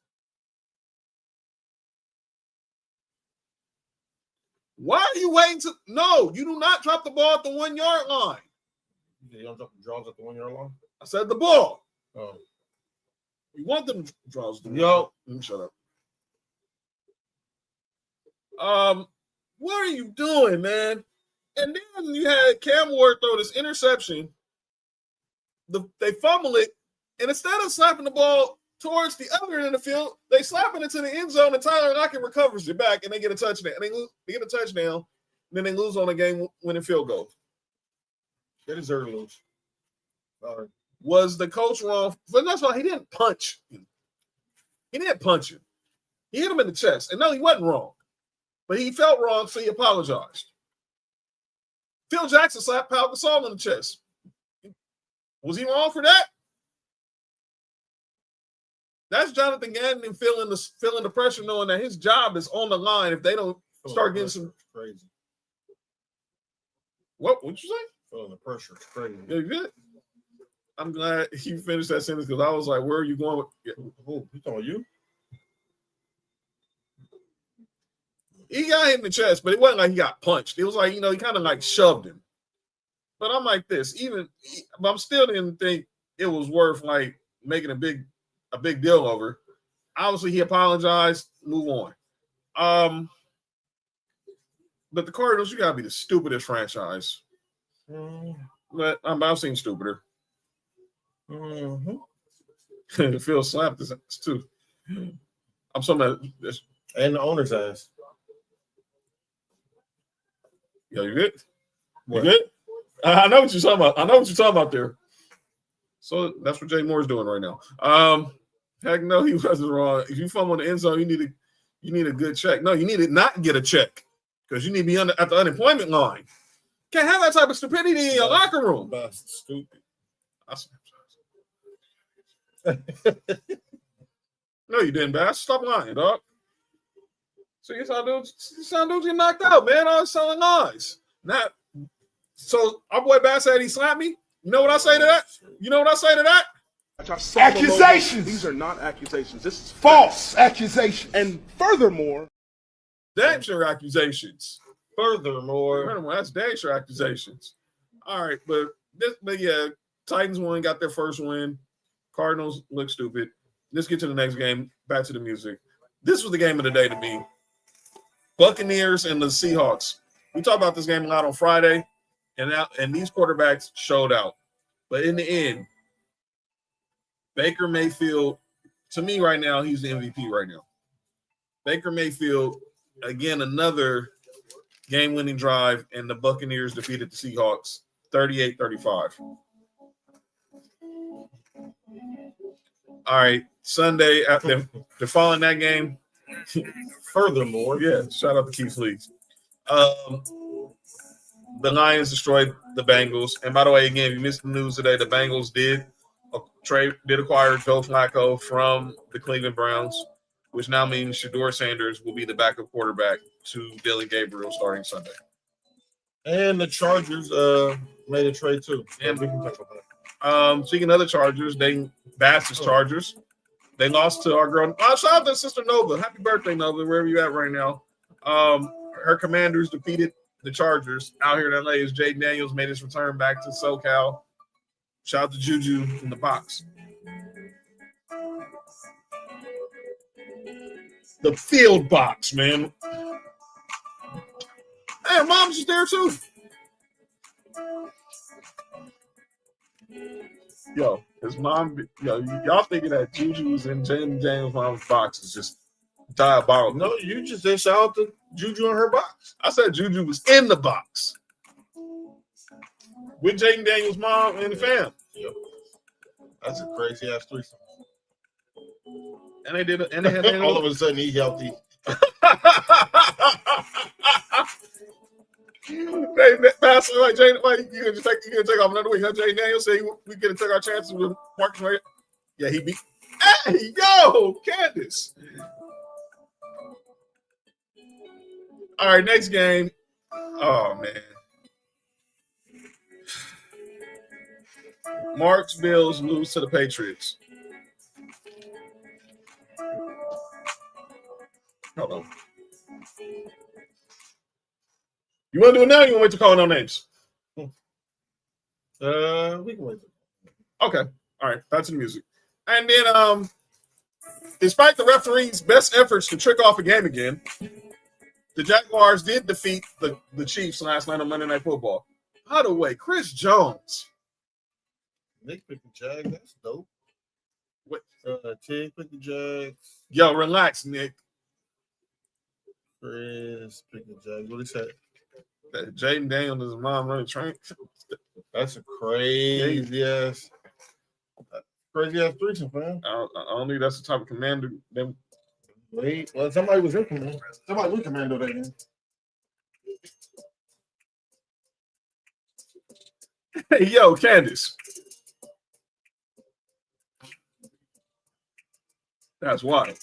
Why are you waiting to? No, you do not drop the ball at the 1 yard line. You don't drop the draws at the 1 yard line? I said the ball. Oh. You want them draws. Yo. Let me shut up. What are you doing, man? And then you had Cam Ward throw this interception. They fumble it, and instead of slapping the ball towards the other end of the field, they slap it into the end zone, and Tyler Lockett recovers it back, and they get a touchdown. And they get a touchdown, and then they lose on a game-winning field goal. They deserve to lose. Was the coach wrong? But that's why he didn't punch him. He didn't punch him. He hit him in the chest. And no, he wasn't wrong. But he felt wrong, so he apologized. Phil Jackson slapped Pau Gasol in the chest. Was he wrong for that? That's Jonathan Gannon feeling the pressure, knowing that his job is on the line if they don't start getting some crazy. What'd you say? Feeling the pressure. It's crazy. Yeah, good. I'm glad you finished that sentence because I was like, where are you going with who? You talking about you? He got hit in the chest, but it wasn't like he got punched. It was like, he kind of like shoved him. But I'm like this, but I'm still didn't think it was worth like making a big deal over. Obviously, he apologized. Move on. But the Cardinals, you gotta be the stupidest franchise. But I've seen stupider. Phil slapped this too. I'm talking about this. And the owner's ass. Yo, you good? You good? I know what you're talking about there. So that's what Jay Moore's doing right now. Heck no, he wasn't wrong. If you fumble in the end zone, you need a good check. No, you need to not get a check because you need to be at the unemployment line. Can't have that type of stupidity in your locker room. That's stupid. No, you didn't, Bass. Stop lying, dog. So you sound dudes get knocked out, man. I was selling lies. So our boy Bass said he slapped me. You know what I say to that? Accusations. These are not accusations. This is false accusation. And furthermore, damn sure accusations. Furthermore, that's damn sure accusations. All right, but yeah, Titans won, got their first win. Cardinals look stupid. Let's get to the next game. Back to the music. This was the game of the day to me. Buccaneers and the Seahawks. We talked about this game a lot on Friday, and these quarterbacks showed out. But in the end, Baker Mayfield, to me right now, he's the MVP right now. Baker Mayfield, again, another game-winning drive, and the Buccaneers defeated the Seahawks 38-35. All right, Sunday, after following that game, furthermore, yeah, shout out to Keith Lee. The Lions destroyed the Bengals. And by the way, again, if you missed the news today, the Bengals did acquire Joe Flacco from the Cleveland Browns, which now means Shedeur Sanders will be the backup quarterback to Dylan Gabriel starting Sunday. And the Chargers made a trade too. And we can talk about that. Speaking of the Chargers, Bass's Chargers. They lost to our girl. Shout out to Sister Nova. Happy birthday, Nova, wherever you at right now. Her Commanders defeated the Chargers out here in LA as Jaden Daniels made his return back to SoCal. Shout out to Juju in the box. The field box, man. Hey, mom's just there too. Yo, his mom, y'all thinking that Juju's in Jaden Daniels' mom's box is just diabolical. No, you just said shout out to Juju in her box. I said Juju was in the box with Jaden Daniels' mom and the fam. Yep. That's a crazy ass threesome. And they did it. And they had all of a sudden he's healthy. They passed like Jane. Like you can take off another week. Huh? Jane Daniels said we could take our chances with Marcus Mariota. Yeah, he beat. Hey, yo, Candace. All right, next game. Oh man, Mark's Bills lose to the Patriots. Hold on. You want to do it now? Or you want to wait to call no names? We can wait. Okay. All right. Back to the music. And then, despite the referee's best efforts to trick off a game again, the Jaguars did defeat the Chiefs last night on Monday Night Football. By the way, Chris Jones. Nick picked the Jags. That's dope. What? Tig picked the Jags. Yo, relax, Nick. Chris picked the Jags. What he said? That Jaden Daniels and his mom running train. That's a crazy ass threesome, man. I don't think that's the type of commander. Wait, well, somebody was in command. Somebody was commando that game. Hey, yo, Candace. That's why.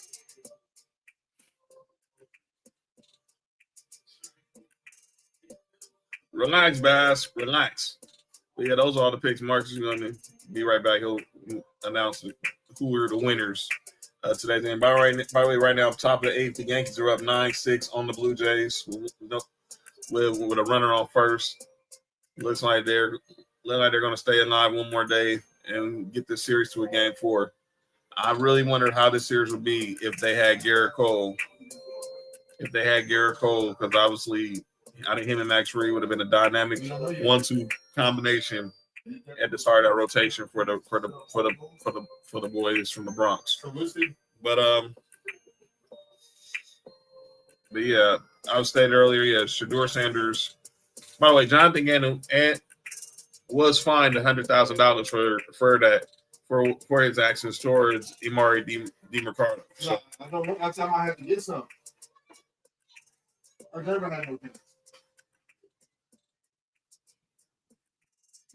Relax, Bass. Relax. But yeah, those are all the picks. Marcus is going to be right back. He'll announce who are the winners today's game. By the way, right now, top of the eighth, the Yankees are up 9-6 on the Blue Jays with a runner on first. Looks like they're going to stay alive one more day and get this series to a game 4. I really wondered how this series would be if they had Garrett Cole. Because obviously, I think him and Max Reed would have been a dynamic 1-2 combination at the start of that rotation for the boys from the Bronx. But yeah, I was stating earlier, yeah, Shedeur Sanders. By the way, Jonathan Gannon was fined $100,000 for his actions towards Imari DiMercado. So I don't. That's how I have to get some. I never had no kids.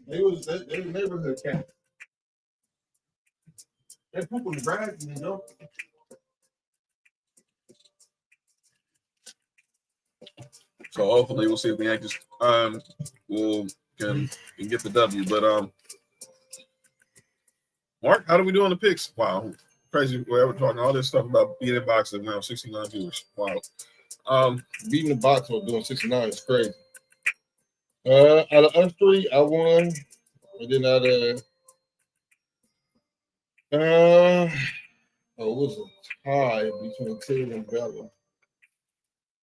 They was neighborhood cat. They poop on the grass, you know. So hopefully we'll see if the Yankees can get the W. But Mark, how do we do on the picks? Wow, crazy. We're talking all this stuff about being in boxing now. 69 viewers. Wow. Beating the box or doing 69 is crazy. Out of us three, I won. And then out of it was a tie between Tig and Bella.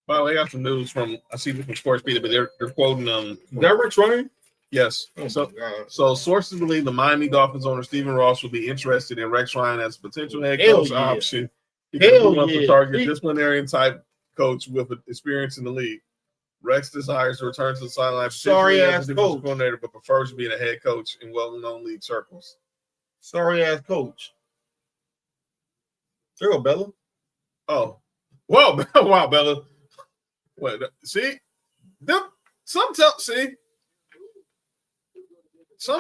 By the way, I got some news from Sports Media, but they're quoting That Rich Ryan? Yes. So sources believe the Miami Dolphins owner Stephen Ross will be interested in Rex Ryan as a potential head coach option. He wants to target disciplinarian type coach with experience in the league. Rex desires to return to the sideline. Sorry ass coach, coordinator, but prefers being a head coach in well-known league circles. Sorry ass coach. There you go, Bella. Oh, wow, wow, Bella. What? See, something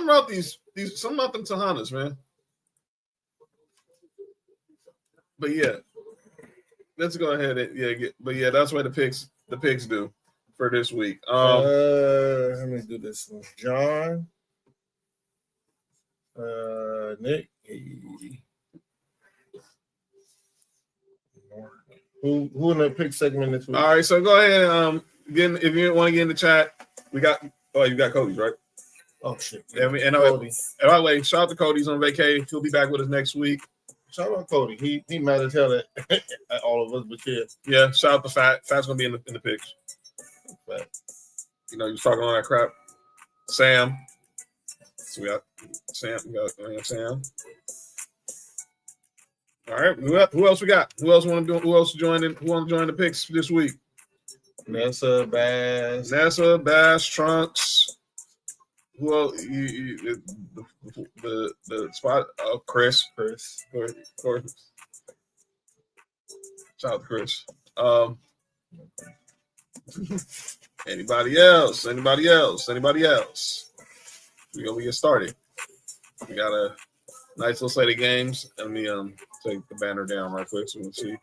about something about them Tejanas, man. But yeah, let's go ahead and but yeah, that's what the picks do for this week. Let me do this one. John, Nick, who in the pick segment this week? All right, so go ahead. If you want to get in the chat, we got. Oh, you got Cody's right. Oh shit! And Cody. by the way, shout out to Cody's on vacation. He'll be back with us next week. Shout out Cody. He mad as hell at all of us, but yeah. Shout out to Fat. Fat's gonna be in the picks. Fat. You know, he was talking all that crap. Sam. So we got Sam. We got Sam. All right. Who else we got? Who else want to do? Who else joined in? Who want to join the picks this week? Nessa, Bass, Trunks. Who else? The spot. Oh, Chris. Shout out to Chris. Anybody else? We get started. We got a nice little slate of games. Let me take the banner down right quick so we can see.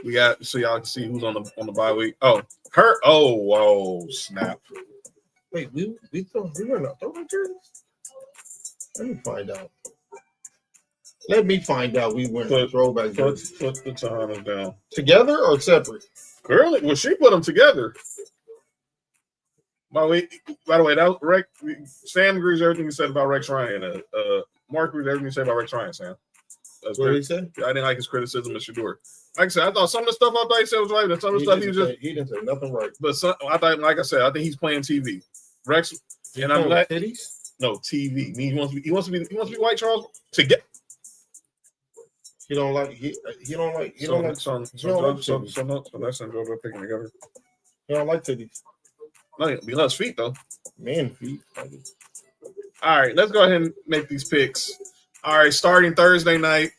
We got so y'all can see who's on the bye week. Oh, her. Oh, whoa, snap. Wait, we were not throwing jerseys? Let me find out. We went throwback jerseys. Put the Tahanas down. Together or separate? Girl, well, she put them together. By the way, that was Rex. Sam agrees with everything he said about Rex Ryan. Mark agrees with everything he said about Rex Ryan, Sam. That's what he said? I didn't like his criticism of Shador. Like I said, I thought some of the stuff he said was right, and some of the stuff he didn't say nothing right. But I thought, like I said, I think he's playing TV. Rex, and I'm glad. Titties? No, TV. He wants to be White Charles to get. He don't like. So that's Jojo picking together. He don't like titties. No, he loves feet though. Man, feet. All right, let's go ahead and make these picks. All right, starting Thursday night,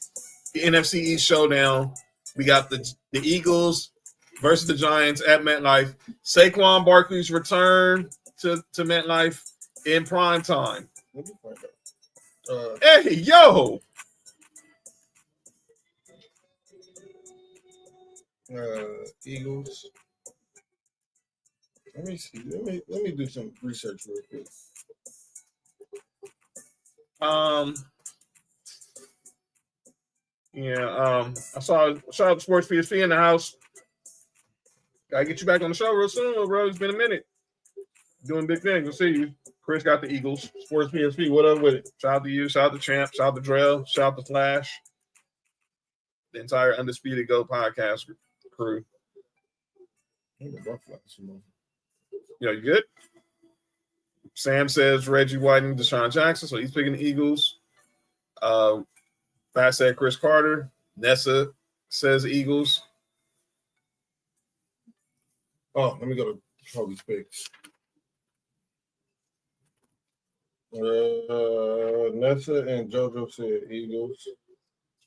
the NFC East showdown. We got the Eagles versus the Giants at MetLife. Saquon Barkley's return to MetLife in prime time. Hey, yo! Eagles. Let me see. Let me do some research real quick. I saw shout out to Sports PSP in the house. Gotta get you back on the show real soon, bro. It's been a minute. Doing big things. We'll see you. Chris got the Eagles. Sports PSP, what up with it? Shout out to you, shout out to Champ, shout out to Drell, shout out to Flash. The entire Undisputed Go podcast crew. Yo, you good? Sam says Reggie White and Deshaun Jackson, so he's picking the Eagles. Fast said Chris Carter. Nessa says Eagles. Oh, let me go to Kobe's picks. Nessa and JoJo said Eagles.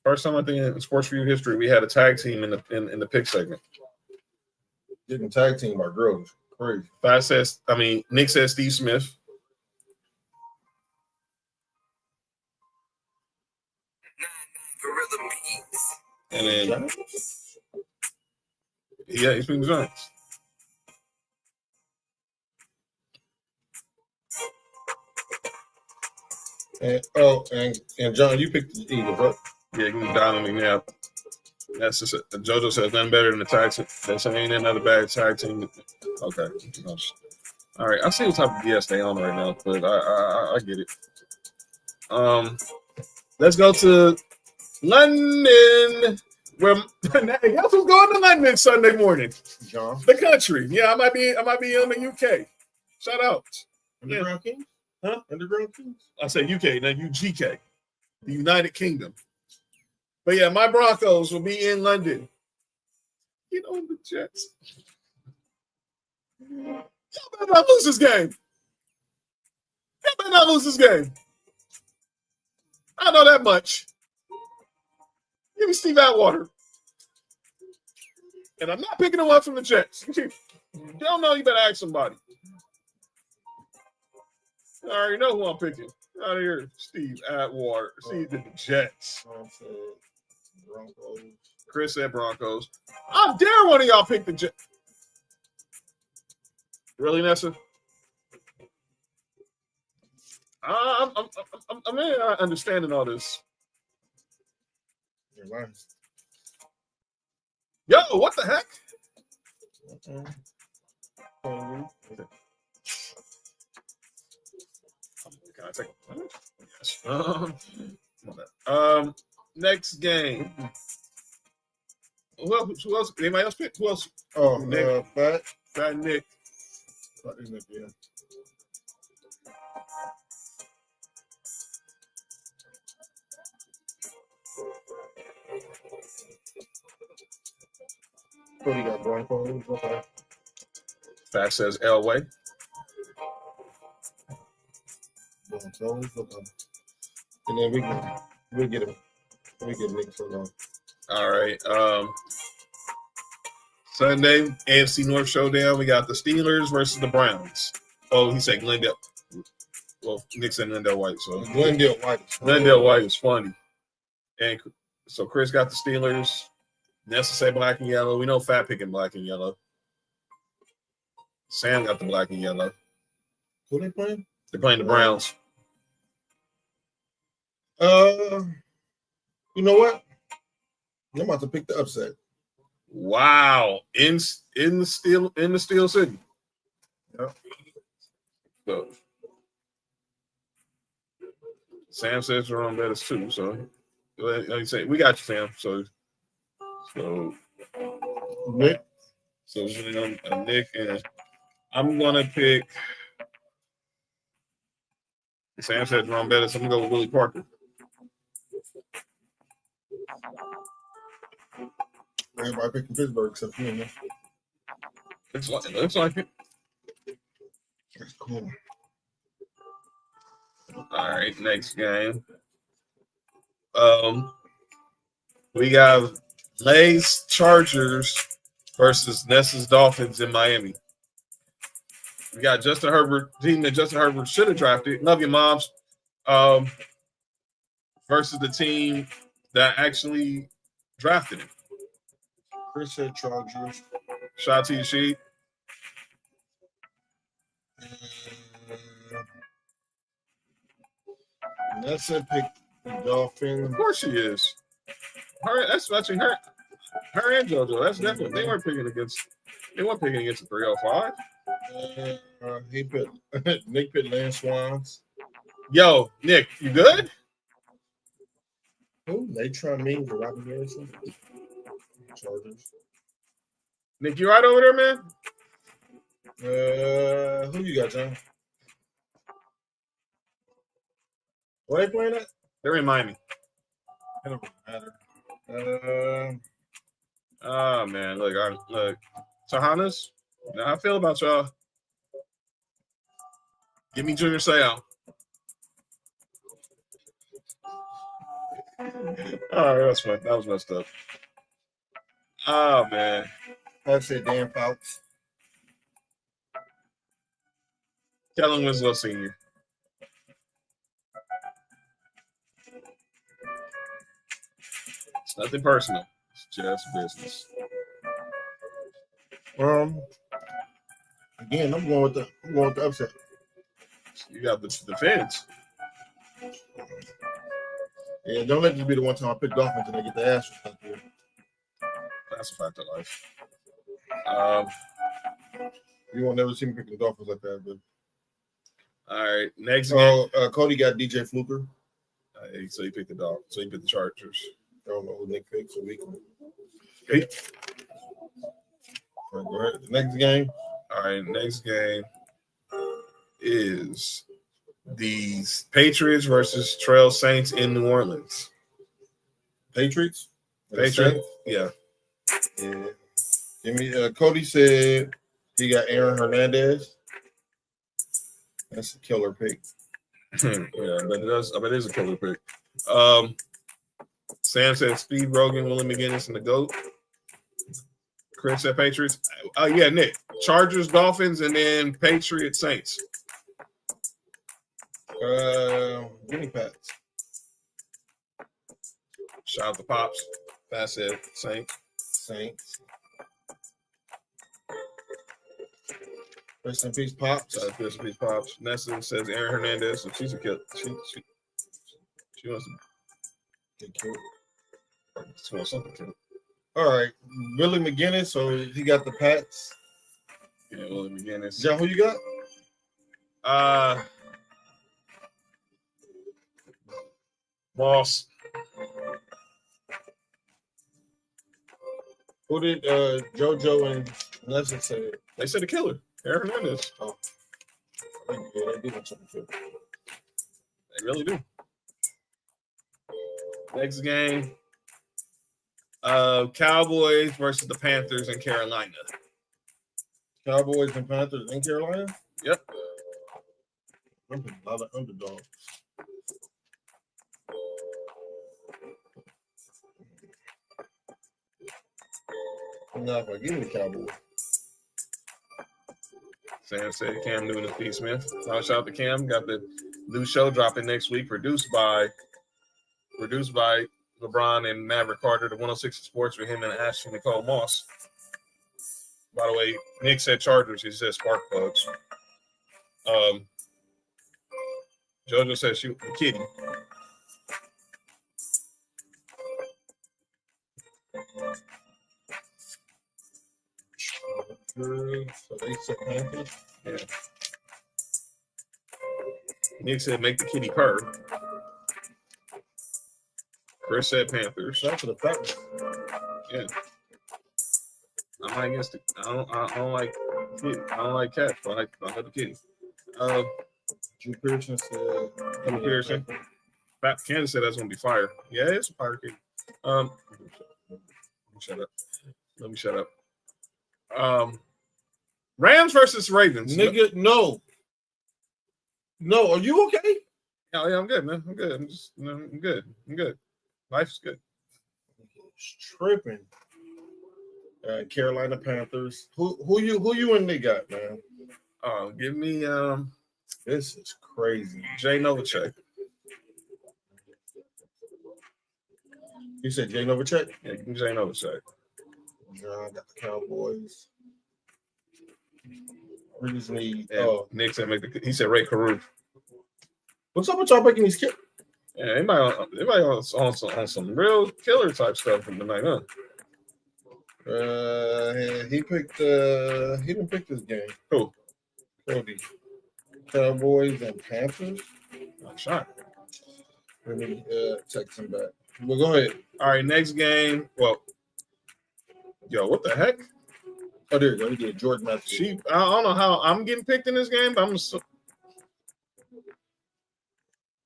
First time I think in Sports4U history we had a tag team in the pick segment. Didn't tag team our girls. Crazy. Nick says Steve Smith. And then he's been Giants. And John, you picked the Eagles, right? Yeah, you can dial me now. That's just JoJo says nothing better than the tag team. That's ain't another bad tag team. Okay. All right. I see what type of BS they on right now, but I get it. Let's go to London. Where guess who's going to London Sunday morning? John. The country. Yeah, I might be in the UK. Shout out. Underground Kings? Huh? Underground Kings? I said UK, not UGK. The United Kingdom. But yeah, my Broncos will be in London. Get on the Jets. Y'all better not lose this game. I know that much. Give me Steve Atwater. And I'm not picking him up from the Jets. You don't know, you better ask somebody. I already know who I'm picking. Out of here, Steve Atwater. See the Jets. Broncos. Chris said Broncos. I dare one of y'all pick the Jets. Really, Nessa? I'm not understanding all this. You're lying. Yo, what the heck? Can I take yes. Next game. Who else? Anybody else pick? Who else? Oh, Nick. Fat Nick. Yeah. Cody got blindfolded. Okay. Fat says Elway. And then we get him. We get Nick so long. All right. Sunday, AFC North showdown. We got the Steelers versus the Browns. Oh, he said Glendale. Well, Nick said Glendale White. So Glendale White. Glendale White is funny. And so Chris got the Steelers. Nessa said black and yellow. We know Fat picking black and yellow. Sam got the black and yellow. Who they playing? They're playing the Browns. You know what? I'm about to pick the upset. Wow. In the Steel City. Yep. So Sam says Jerome Bettis too. So like you say, we got you, Sam. So Nick. So Nick and I'm gonna pick. Sam said Jerome Bettis. I'm gonna go with Willie Parker. Everybody picking Pittsburgh except me, man. It looks like it. That's cool. All right, next game. We got Lay's Chargers versus Nessa's Dolphins in Miami. We got Justin Herbert, team that Justin Herbert should have drafted. Love your moms. Versus the team that actually drafted him. Chris said Chargers. Shout out to you, Sheet. Nessa picked the Dolphins. Of course she is. That's actually her and JoJo. That's definitely they weren't picking against the 305. He put Nick picked Lance Swans. Yo, Nick, you good? Who? They try me for Robert Harrison. Chargers. Nick, you right over there, man? Who you got, John? Where they playing at? They're in Miami. It don't matter. Oh man, look, Tahanas. Now how I feel about y'all. Give me Junior Seau. All right, that's fine. That was messed up. Oh man. I said Dan Fouts. Kellen Winslow Sr. It's nothing personal. It's just business. Again, I'm going with the upset. You got the fans. Yeah, don't let this be the one time I pick Dolphins and they get the ass out there. That's a fact of life. You won't never see me picking the Dolphins like that. But All right, next game. Cody got DJ Fluker. So you picked the dog. So you picked the Chargers. I don't know who Nick picks a week. Okay. All right, the next game. All right, next game is the Patriots versus Trail Saints in New Orleans. Patriots? Patriots? Yeah. Give me. Cody said he got Aaron Hernandez. That's a killer pick. Yeah, but it is a killer pick. Sam said Steve Rogan, Willie McGinnis, and the GOAT. Chris said Patriots. Yeah, Nick. Chargers, Dolphins, and then Patriots, Saints. Give me Pats. Shout out to Pops. That said Saints. Saints. Rest in peace, Pops. Rest in peace, Pops. Nessa says Aaron Hernandez. So she's a killer. She wants to get killed. She wants something killed. All right. Willie McGinnis. So he got the Pats. Yeah, Willie McGinnis. John, who you got? Moss. Who did JoJo and Nessa say? They said a killer. Aaron Hernandez. Oh. Yeah, they do want something killed. They really do. Next game. Cowboys versus the Panthers in Carolina. Cowboys and Panthers in Carolina? Yep. A lot of underdogs. I'm not going to give me the Cowboys. Sam said Cam Newton and P. Smith. Shout out to Cam. Got the new show dropping next week, produced by LeBron and Maverick Carter, the 106 Sports with him and Ashley Nicole Moss. By the way, Nick said Chargers. He said spark plugs. JoJo said shoot the kitty. So they said Panthers? Yeah. Nick said make the kitty purr. Chris said Panthers. That's for the Packers. Yeah. I'm not against it. I don't like cats. I like the kitty. Drew Pearson said. Drew Pearson. Kansas said that's gonna be fire. Yeah, it's a fire kitty. Let me shut up. Rams versus Ravens. Nigga, no. No, are you okay? Yeah, I'm good, man. I'm good. I'm good. Life's good. Tripping. Carolina Panthers. Who you and they got, man? Give me this is crazy. Jay Novacek. You said Jay Novacek? Yeah, give me Jay Novacek. I got the Cowboys. We just need Nick said he said Ray Carew. What's up with y'all making these kids? Yeah, anybody on some real killer type stuff from tonight, huh? He didn't pick this game. Who? Cody. Cowboys and Panthers. I'm shocked. Let me text him back. Well, go ahead. All right, next game. Well, what the heck? Oh, there you go. He did. Jordan Matthews. I don't know how I'm getting picked in this game, but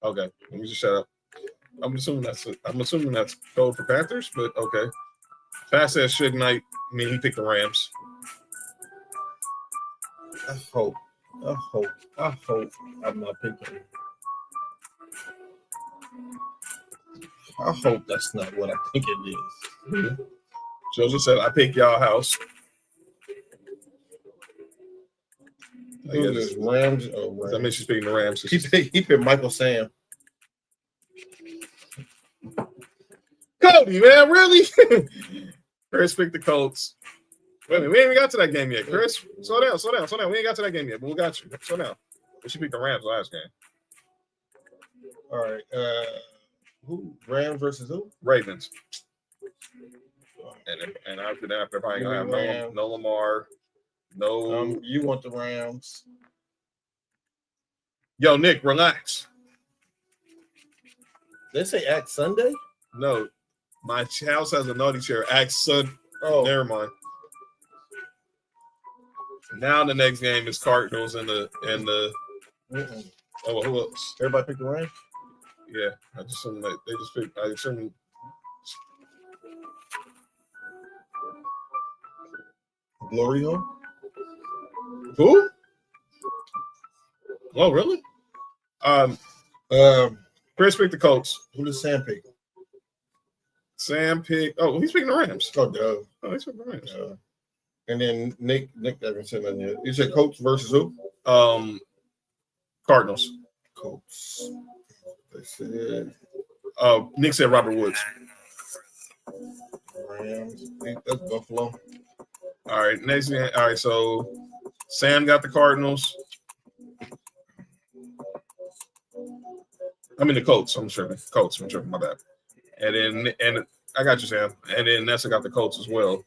okay. Let me just shut up. I'm assuming that's code for Panthers, but okay. Fast as Suge Knight. I mean, he picked the Rams. I hope I'm not picking. I hope that's not what I think it is. Mm-hmm. Joseph said, I picked y'all house. Who's this? Rams? Oh, Rams. I mean, she's picking the Rams. He picked Michael Sam. Cody, man, really? Chris picked the Colts. Wait a minute, we ain't even got to that game yet. Chris, slow down. We ain't got to that game yet, but we got you. Slow down. She picked the Rams last game. All right. Who? Rams versus who? Ravens. And after that, they're probably gonna have no Lamar. No. You want the Rams? Yo, Nick, relax. They say Act Sunday? No, my house has a naughty chair. Act Sun. Oh, never mind. Now the next game is Cardinals and the. Mm-mm. Oh, who else? Everybody picked the Rams? Yeah, I just assume that they just picked. I assume. Glory hole? Who? Oh, really? Chris picked the Colts. Who did Sam pick? Sam picked. Oh, he's picking the Rams. Oh, duh. Oh, he's picking the Rams. And then Nick hasn't said nothing yet. You said Colts versus who? Cardinals. Colts. They said. Nick said Robert Woods. Rams. That's Buffalo. All right, next game. All right, so Sam got the Cardinals. I mean the Colts. I'm tripping. Colts. I'm tripping. My bad. And I got you, Sam. And then Nessa got the Colts as well.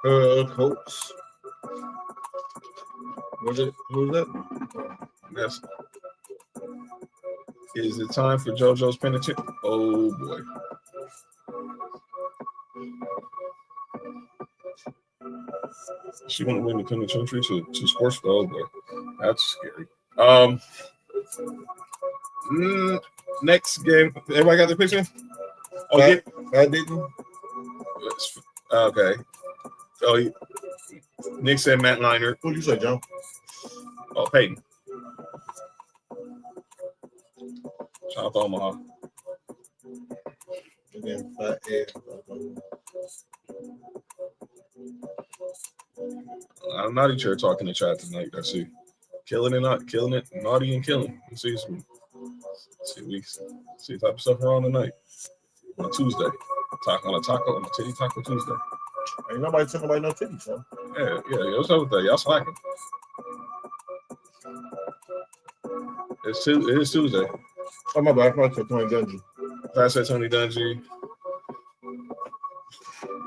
Colts. Who's that? Yes. Is it time for JoJo's penitent? Oh boy. She want to win the penitentiary to sports. Oh boy, that's scary. Next game. Everybody got the picture? Oh, yeah. I didn't. Okay. Oh, Nick said Matt Leinart. What did you say, John? Oh, Peyton. Shout out to Omaha. And then Fat Ed. I'm naughty chair talking to chat tonight. I see. Killing it, not killing it, naughty and killing. We see some. See type of stuff around tonight. On Tuesday. On a titty taco Tuesday. Ain't nobody talking about no titties, son. Yeah. What's up with that? Y'all slacking. It is Tuesday. Oh my bad, I said Tony Dungy. I said Tony Dungy.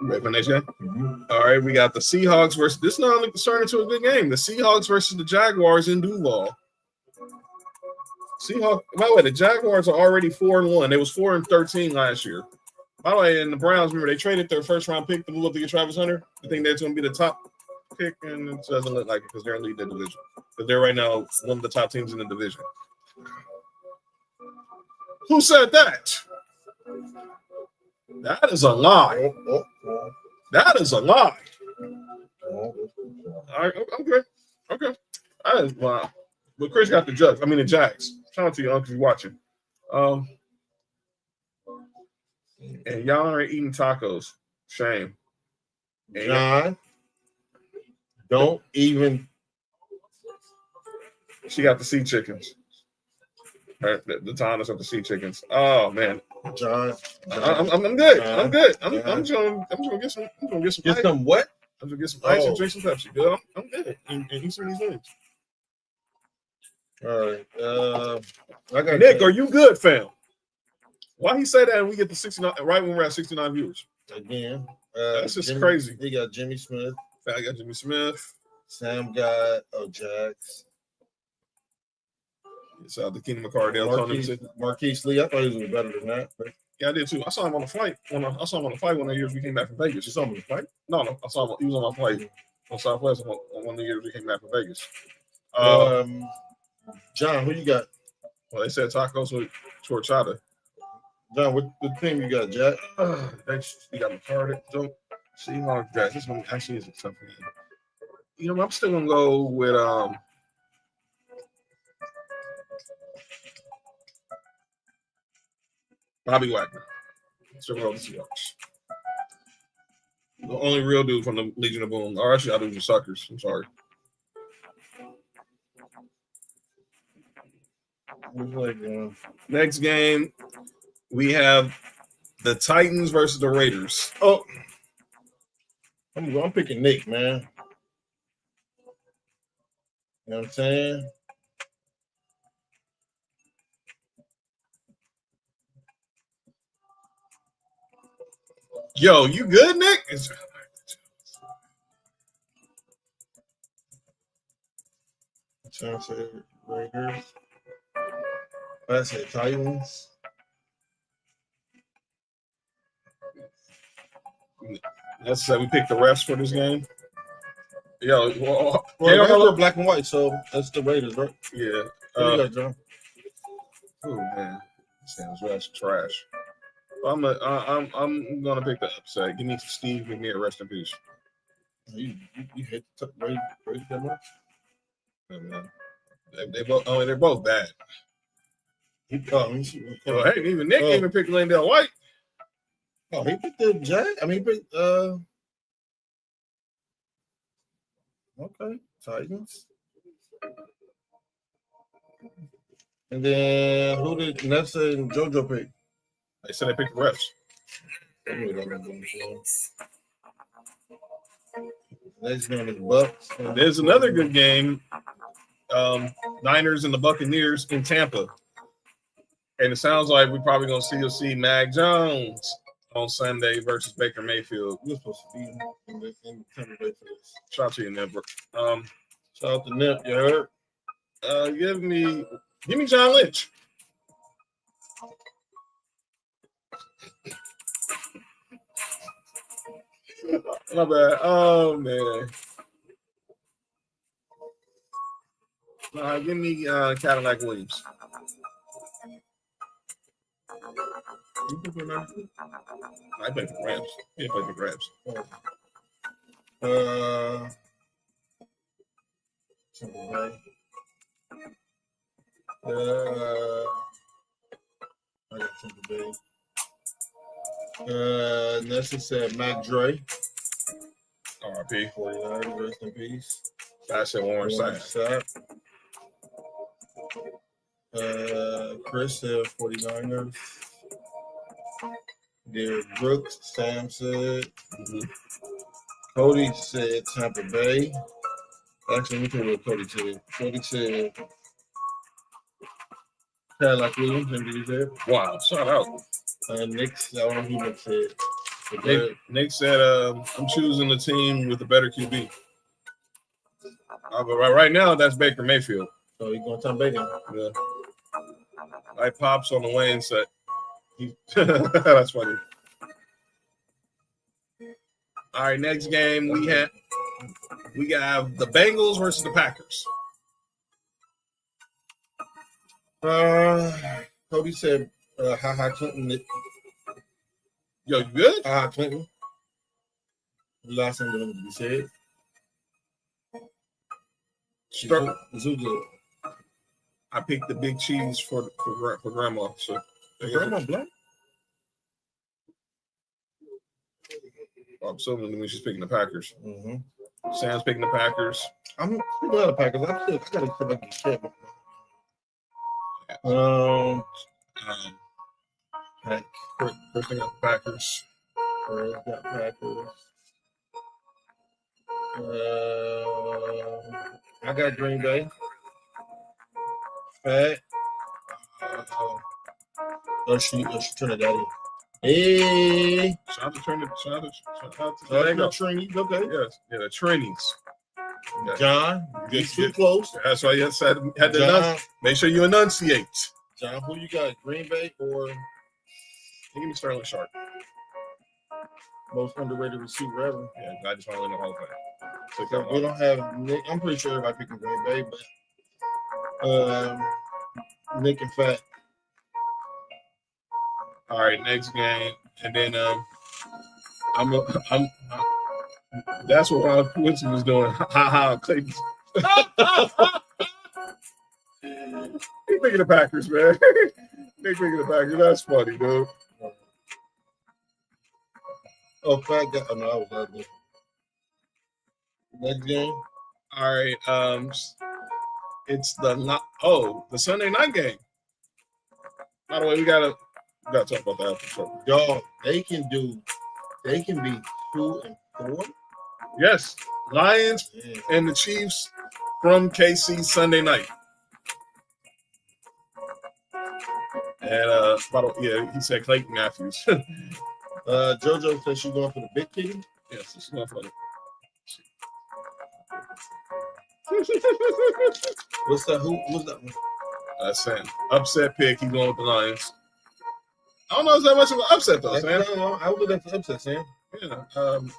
Ready for next game? Mm-hmm. All right, we got the Seahawks versus. This is now starting into a good game. The Seahawks versus the Jaguars in Duval. Seahawks. By the way, the Jaguars are already 4-1. They was 4-13 last year. By the way, and the Browns, remember they traded their first round pick to move up to get Travis Hunter. I think that's going to be the top pick, and it doesn't look like it because they're in the lead division. Because they're right now one of the top teams in the division. Who said that? That is a lie. That is a lie. All right, I'm good. Okay. Wow. But Chris got the Jags. I mean the Jags. Shout out to you, Uncle, if you're watching. And y'all are eating tacos. Shame. And John, don't even. She got the sea chickens. The Thomas of the sea chickens. Oh man, John, I'm good. John, I'm good. I'm John. gonna get some. I'm gonna get some. Get ice. some what? I'm gonna get some ice and drink some Pepsi. Good. I'm good. And eat some of these things. All right. I got Nick. Are you good, fam? Why he say that and we get the 69 right when we're at 69 viewers? Again. That's just crazy. They got Jimmy Smith. I got Jimmy Smith. Sam got Jax. Shout out to Keenan McCardell. Marquise Lee. I thought he was better than that. But yeah, I did too. I saw him on the flight. I saw him on the flight one of the years we came back from Vegas. you saw him on the flight? No. I saw him. He was on my flight on Southwest on one of the years we came back from Vegas. John, who you got? Well, they said tacos with horchata. John, what team you got, Jack? You got McCarty. Don't see how Jack. This one actually is a tough game. You know, I'm still gonna go with Bobby Wagner. Still going with the Seahawks. The only real dude from the Legion of Boom. Or actually, I do the suckers. I'm sorry. Next game, we have the Titans versus the Raiders. Oh, I'm picking Nick, man. You know what I'm saying? Yo, you good, Nick? Raiders. I said Titans. Let's say we picked the refs for this game. Yo, well they're black and white, so that's the Raiders, right? Yeah. What you got, John? Oh man, sounds that's trash. I'm gonna pick the upset. Give me Steve McNair, rest in peace. You hate the Raiders that much? Yeah, man. They're both bad. Hey, even Nick even picked Landale White. Oh, he picked the Jag. I mean, he picked okay, Titans. And then who did Nessa and JoJo pick? They said they picked the refs. Next game is Bucks. There's another good game. Niners and the Buccaneers in Tampa. And it sounds like we're probably going to see Mac Jones on Sunday versus Baker Mayfield. We're supposed to be in Tampa Bay for this. Shout out to you, Nip. Shout out to Nip, you heard? Give me John Lynch. My bad. Oh man. Give me Cadillac Williams. I play for Rams. He played for Rams. I got Tampa Bay. Nessie said Mac Dre. R.I.P. 49, rest in peace. I said Warren Sapp. Chris said 49ers. Derek Brooks, Sam said. Cody said Tampa Bay. Actually, let me tell you what Cody said. Cody said Cadillac Williams, and did he say? Wow, shout out. Nick, I don't know who Nick said. Nick said, I'm choosing the team with the better QB. But right now, that's Baker Mayfield. So he's going to Tom Brady. Yeah. Like Pops on the Wayne set. That's funny. All right, next game we have the Bengals versus the Packers. Cody said, Clinton. Yo, you good? Clinton. The last thing that he said. Zoo good. I picked the big cheese for Grandma. So Grandma black? I'm assuming when she's picking the Packers. Mm-hmm. Sam's picking the Packers. I'm picking the Packers. I gotta come back and check. First thing up the Packers. Got Packers. I got Green Bay. Fat. She turned it out. Hey. Shout out to Trinity. Shout out to Trini. Okay. Yes. Yeah, the Trinis. Yeah. John, you're too close. That's why you had to make sure you enunciate. John, who you got? Green Bay or Give me Sterling Sharp. Most underrated receiver ever? Yeah, I just want to win the whole thing. So we don't have Nick. I'm pretty sure everybody picking Green Bay, but Nick and Fat. All right, next game, and then I'm that's what Ron Quincy was doing. Clayton. He picking the Packers, man. They picking the Packers. That's funny, dude. Oh, Fat got. Oh, no, I was ugly. Next game. All right, it's the Sunday night game. By the way, we gotta talk about that after show. Dog, they can be 2-4. Yes, Lions and the Chiefs from KC Sunday night. And by the way, he said Clayton Matthews. JoJo said she's going for the big kitty. Yes, it's not funny. What's that? What's that one? Sam. Upset pick. He's going with the Lions. I don't know if it's that much of an upset though, Sam. I would that's an upset, Sam. Yeah.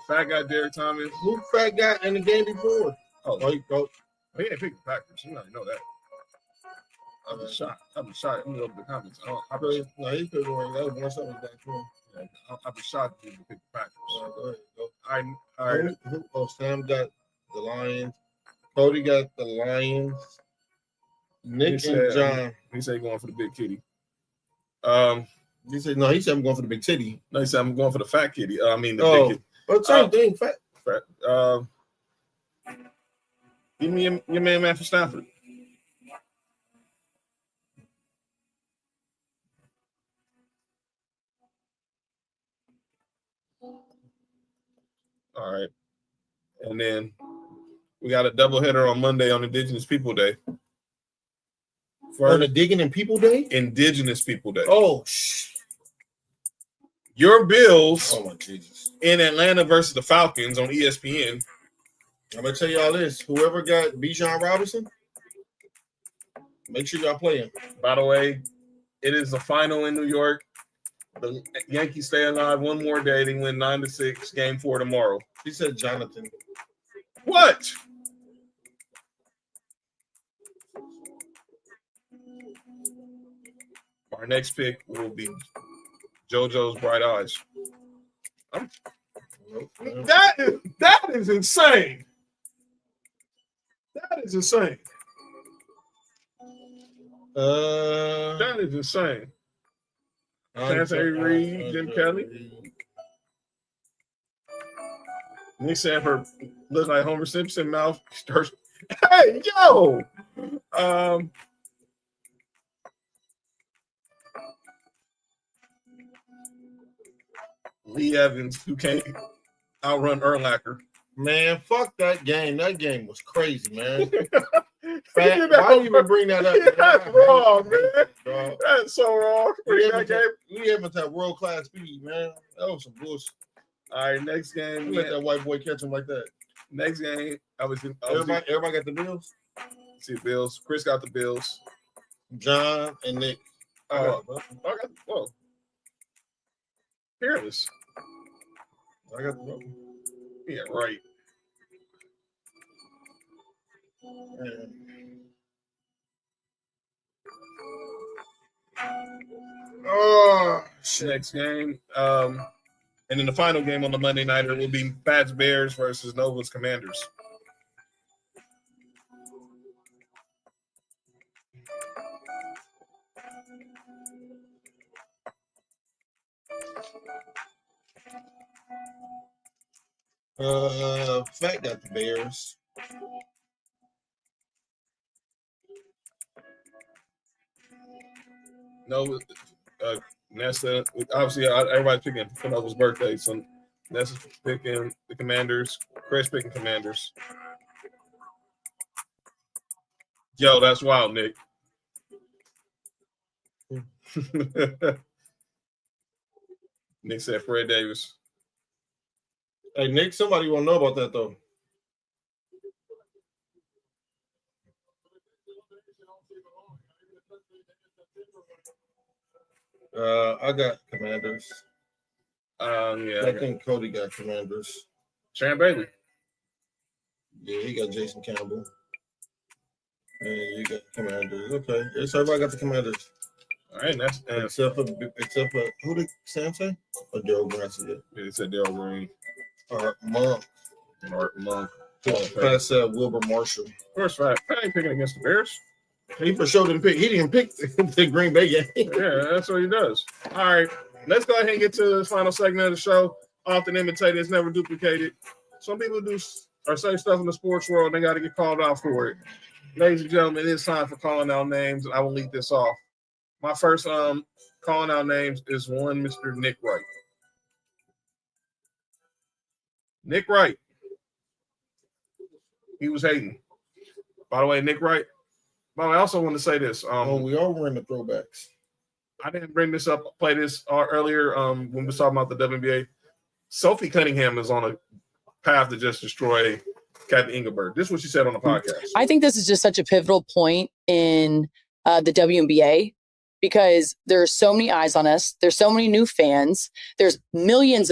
Fat guy Derek Thomas. Who Fat guy in the game before? He ain't picked the Packers. You know that. I was shocked. Let me look at the comments. He could go. That was more something back home. I'd be shocked if he picked the Packers. Go ahead. Go. All right. Sam got the Lions. Cody got the Lions. Nick and John. He said going for the big kitty. He said I'm going for the big titty. No, he said I'm going for the fat kitty. The big kitty. But same thing, fat. Give me your man Matthew Stafford. All right. And then we got a doubleheader on Monday on Indigenous People Day. On the Digging and People Day? Indigenous People Day. Oh, Your Bills oh my Jesus. in Atlanta versus the Falcons on ESPN. I'm going to tell y'all this. Whoever got Bijan Robinson, make sure y'all play him. By the way, it is the final in New York. The Yankees stay alive one more day. They win 9-6. Game 4 tomorrow. He said Jonathan. What? Our next pick will be JoJo's Bright Eyes. That is insane. That is insane. That is insane. Chance Reed, Jim Kelly. Nick Sanford looked like Homer Simpson mouth. Hey, yo! Lee Evans, who can't outrun Urlacher. Man, fuck that game. That game was crazy, man. Why you even bring that up? That's wrong, man. That's so wrong. We haven't had world-class speed, man. That was some bullshit. All right, next game. Let that white boy catch him like that. Next game, everybody got the Bills? See, Bills. Chris got the Bills. John and Nick. Okay. Whoa. Fearless. I got the Bills. Yeah, right. Oh, next game. And then the final game on the Monday nighter will be Pats Bears versus Nova's Commanders. Fat got the Bears. No, Nessa, obviously, everybody's picking Nova's birthday. So Nessa's picking the Commanders. Chris picking Commanders. Yo, that's wild, Nick. Nick said Fred Davis. Hey, Nick, somebody want to know about that, though. I got Commanders. Yeah. I think Cody got Commanders. Sharon Bailey. Yeah, he got Jason Campbell. And you got Commanders. Okay. So everybody got the Commanders. All right, that's except for who did Sam say? Or Daryl Green said it. Yeah, it said Daryl Green. Art Monk. Pass Wilbur Marshall. First fact, I ain't picking against the Bears. He for sure didn't pick. He didn't pick the Green Bay game. Yeah, that's what he does. All right, let's go ahead and get to the final segment of the show. Often imitated, it's never duplicated. Some people do or say stuff in the sports world, and they got to get called out for it. Ladies and gentlemen, it is time for calling out names, and I will lead this off. My first calling out names is one Mr. Nick Wright. Nick Wright. He was hating. By the way, Nick Wright. By the way, I also want to say this. We are wearing the throwbacks. I didn't bring this up, play this earlier when we were talking about the WNBA. Sophie Cunningham is on a path to just destroy Kathy Engelberg. This is what she said on the podcast. I think this is just such a pivotal point in the WNBA because there are so many eyes on us. There's so many new fans. There's millions,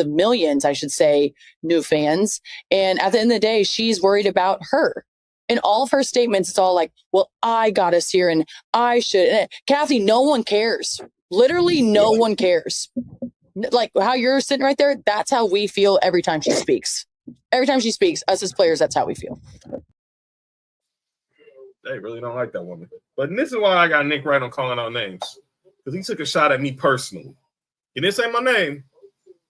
I should say, new fans. And at the end of the day, she's worried about her. In all of her statements, it's all like, well, I got us here and I should. And Kathy, no one cares. Literally, no one cares. Like how you're sitting right there, that's how we feel every time she speaks. Every time she speaks, us as players, that's how we feel. They really don't like that woman. But this is why I got Nick Wright on calling out names. Because he took a shot at me personally. He didn't say my name,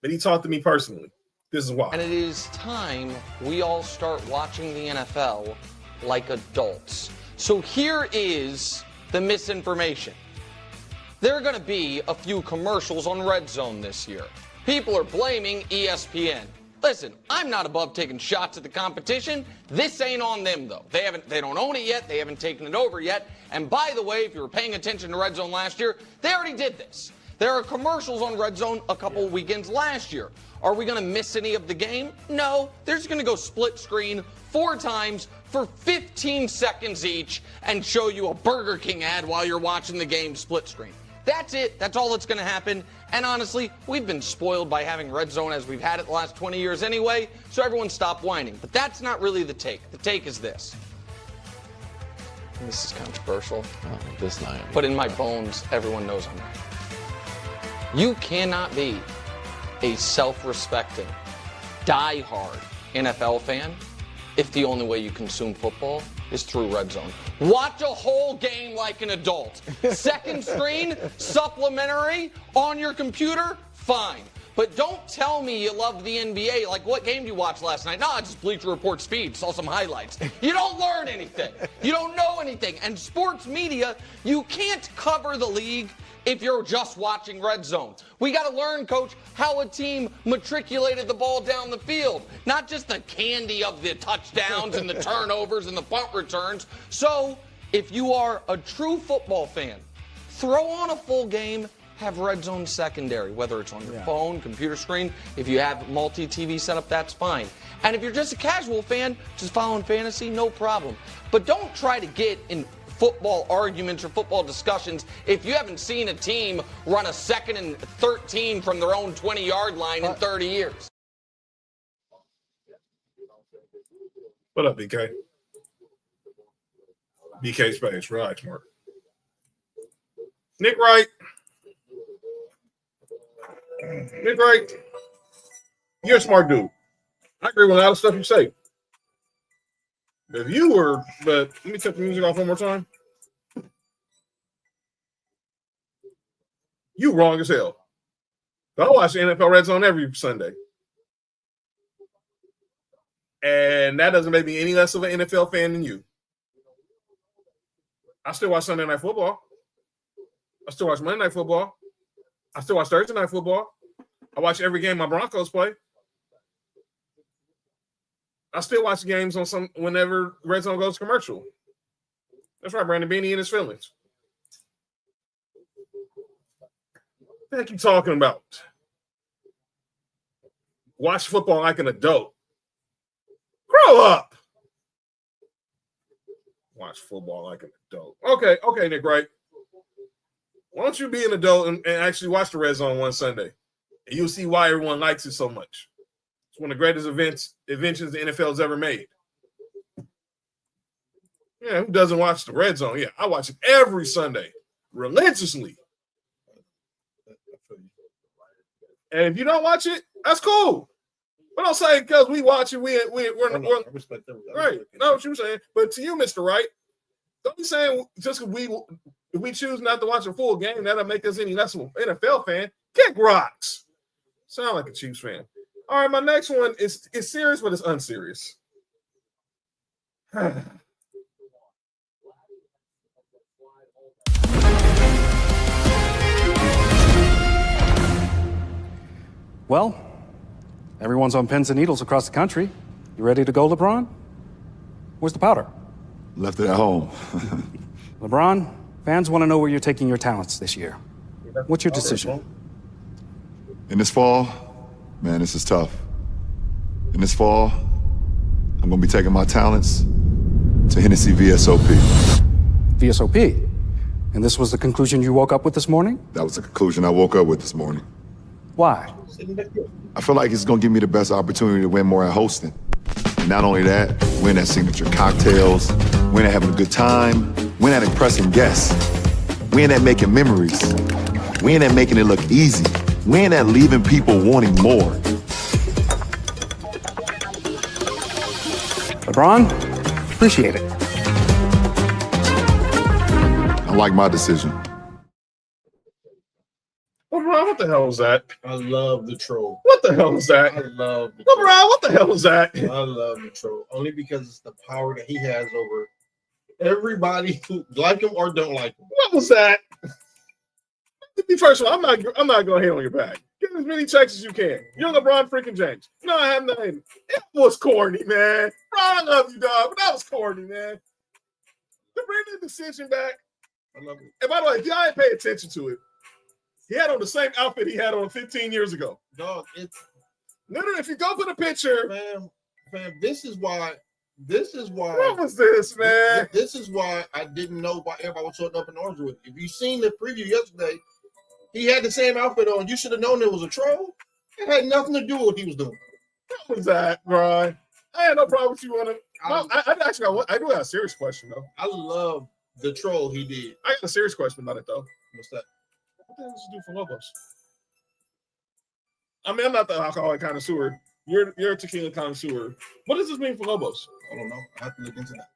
but he talked to me personally. This is why. And it is time we all start watching the NFL like adults. So here is the misinformation. There are going to be a few commercials on Red Zone this year. People are blaming ESPN. Listen, I'm not above taking shots at the competition. This ain't on them, though. They don't own it yet. They haven't taken it over yet. And by the way, if you were paying attention to Red Zone last year, they already did this. There are commercials on Red Zone a couple weekends last year. Are we going to miss any of the game? No. They're just going to go split screen 4 times for 15 seconds each and show you a Burger King ad while you're watching the game split screen. That's it. That's all that's going to happen. And honestly, we've been spoiled by having Red Zone as we've had it the last 20 years anyway, so everyone stop whining. But that's not really the take. The take is this. This is controversial. Oh, this night. But in my bones, everyone knows I'm right. You cannot be a self-respecting, die-hard NFL fan if the only way you consume football is through Red Zone. Watch a whole game like an adult. Second screen, supplementary, on your computer, fine. But don't tell me you love the NBA. Like, what game did you watch last night? No, I just Bleacher Report speed, saw some highlights. You don't learn anything. You don't know anything. And sports media, you can't cover the league if you're just watching Red Zone. We got to learn, Coach, how a team matriculated the ball down the field, not just the candy of the touchdowns and the turnovers and the punt returns. So if you are a true football fan, throw on a full game, have Red Zone secondary, whether it's on your phone, computer screen. If you have multi-TV setup, that's fine. And if you're just a casual fan, just following fantasy, no problem. But don't try to get in football arguments or football discussions if you haven't seen a team run a 2nd and 13 from their own 20-yard line in 30 years. What up, BK? BK Space, relax, Mark. Nick Wright. Nick Wright, you're a smart dude. I agree with a lot of stuff you say. But let me cut the music off one more time. You wrong as hell. I watch the NFL Red Zone every Sunday. And that doesn't make me any less of an NFL fan than you. I still watch Sunday Night Football. I still watch Monday Night Football. I still watch Thursday Night Football. I watch every game my Broncos play. I still watch the games on whenever Red Zone goes commercial. That's right, Brandon Beanie and his feelings. What the heck you talking about? Watch football like an adult. Grow up. Watch football like an adult. Okay, Nick Wright. Why don't you be an adult and actually watch the Red Zone one Sunday? And you'll see why everyone likes it so much. It's one of the greatest inventions the NFL's ever made. Yeah, who doesn't watch the Red Zone? Yeah, I watch it every Sunday, religiously. And if you don't watch it, that's cool. But don't say because we watch it, we're I respect that. right. Know what you're saying. But to you, Mr. Wright, don't be saying just because if we choose not to watch a full game, that'll make us any less of an NFL fan. Kick rocks. Sound like a Chiefs fan. All right, my next one is serious, but it's unserious. Well, everyone's on pins and needles across the country. You ready to go, LeBron? Where's the powder? Left it at home. LeBron, fans want to know where you're taking your talents this year. What's your decision? In this fall, man, this is tough. In this fall, I'm going to be taking my talents to Hennessy VSOP. VSOP? And this was the conclusion you woke up with this morning? That was the conclusion I woke up with this morning. Why? I feel like it's going to give me the best opportunity to win more at hosting. And not only that, win at signature cocktails, win at having a good time, win at impressing guests, win at making memories, win at making it look easy, win at leaving people wanting more. LeBron, appreciate it. I like my decision. LeBron, what the hell was that? I love the troll. What the hell was that? I love the LeBron, what the hell was that? I love the troll. Only because it's the power that he has over everybody who like him or don't like him. What was that? First of all, I'm not going to hit on your back. Get as many checks as you can. You're LeBron freaking James. No, I have nothing. It was corny, man. Bro, I love you, dog, but that was corny, man. To bring the decision back. I love it. And by the way, if y'all ain't pay attention to it, he had on the same outfit he had on 15 years ago. Dog, it's literally, if you go for the picture, fam, this is why. What was this, man? This is why I didn't know why everybody was showing up in orange with it. If you seen the preview yesterday, he had the same outfit on. You should have known it was a troll. It had nothing to do with what he was doing. What was that, Brian? I had no problem with you on it. I do have a serious question, though. I love the troll he did. I got a serious question about it, though. What's that? What the hell does it do for Lobos? I mean, I'm not the alcoholic connoisseur. You're a tequila connoisseur. What does this mean for Lobos? I don't know. I have to look into that.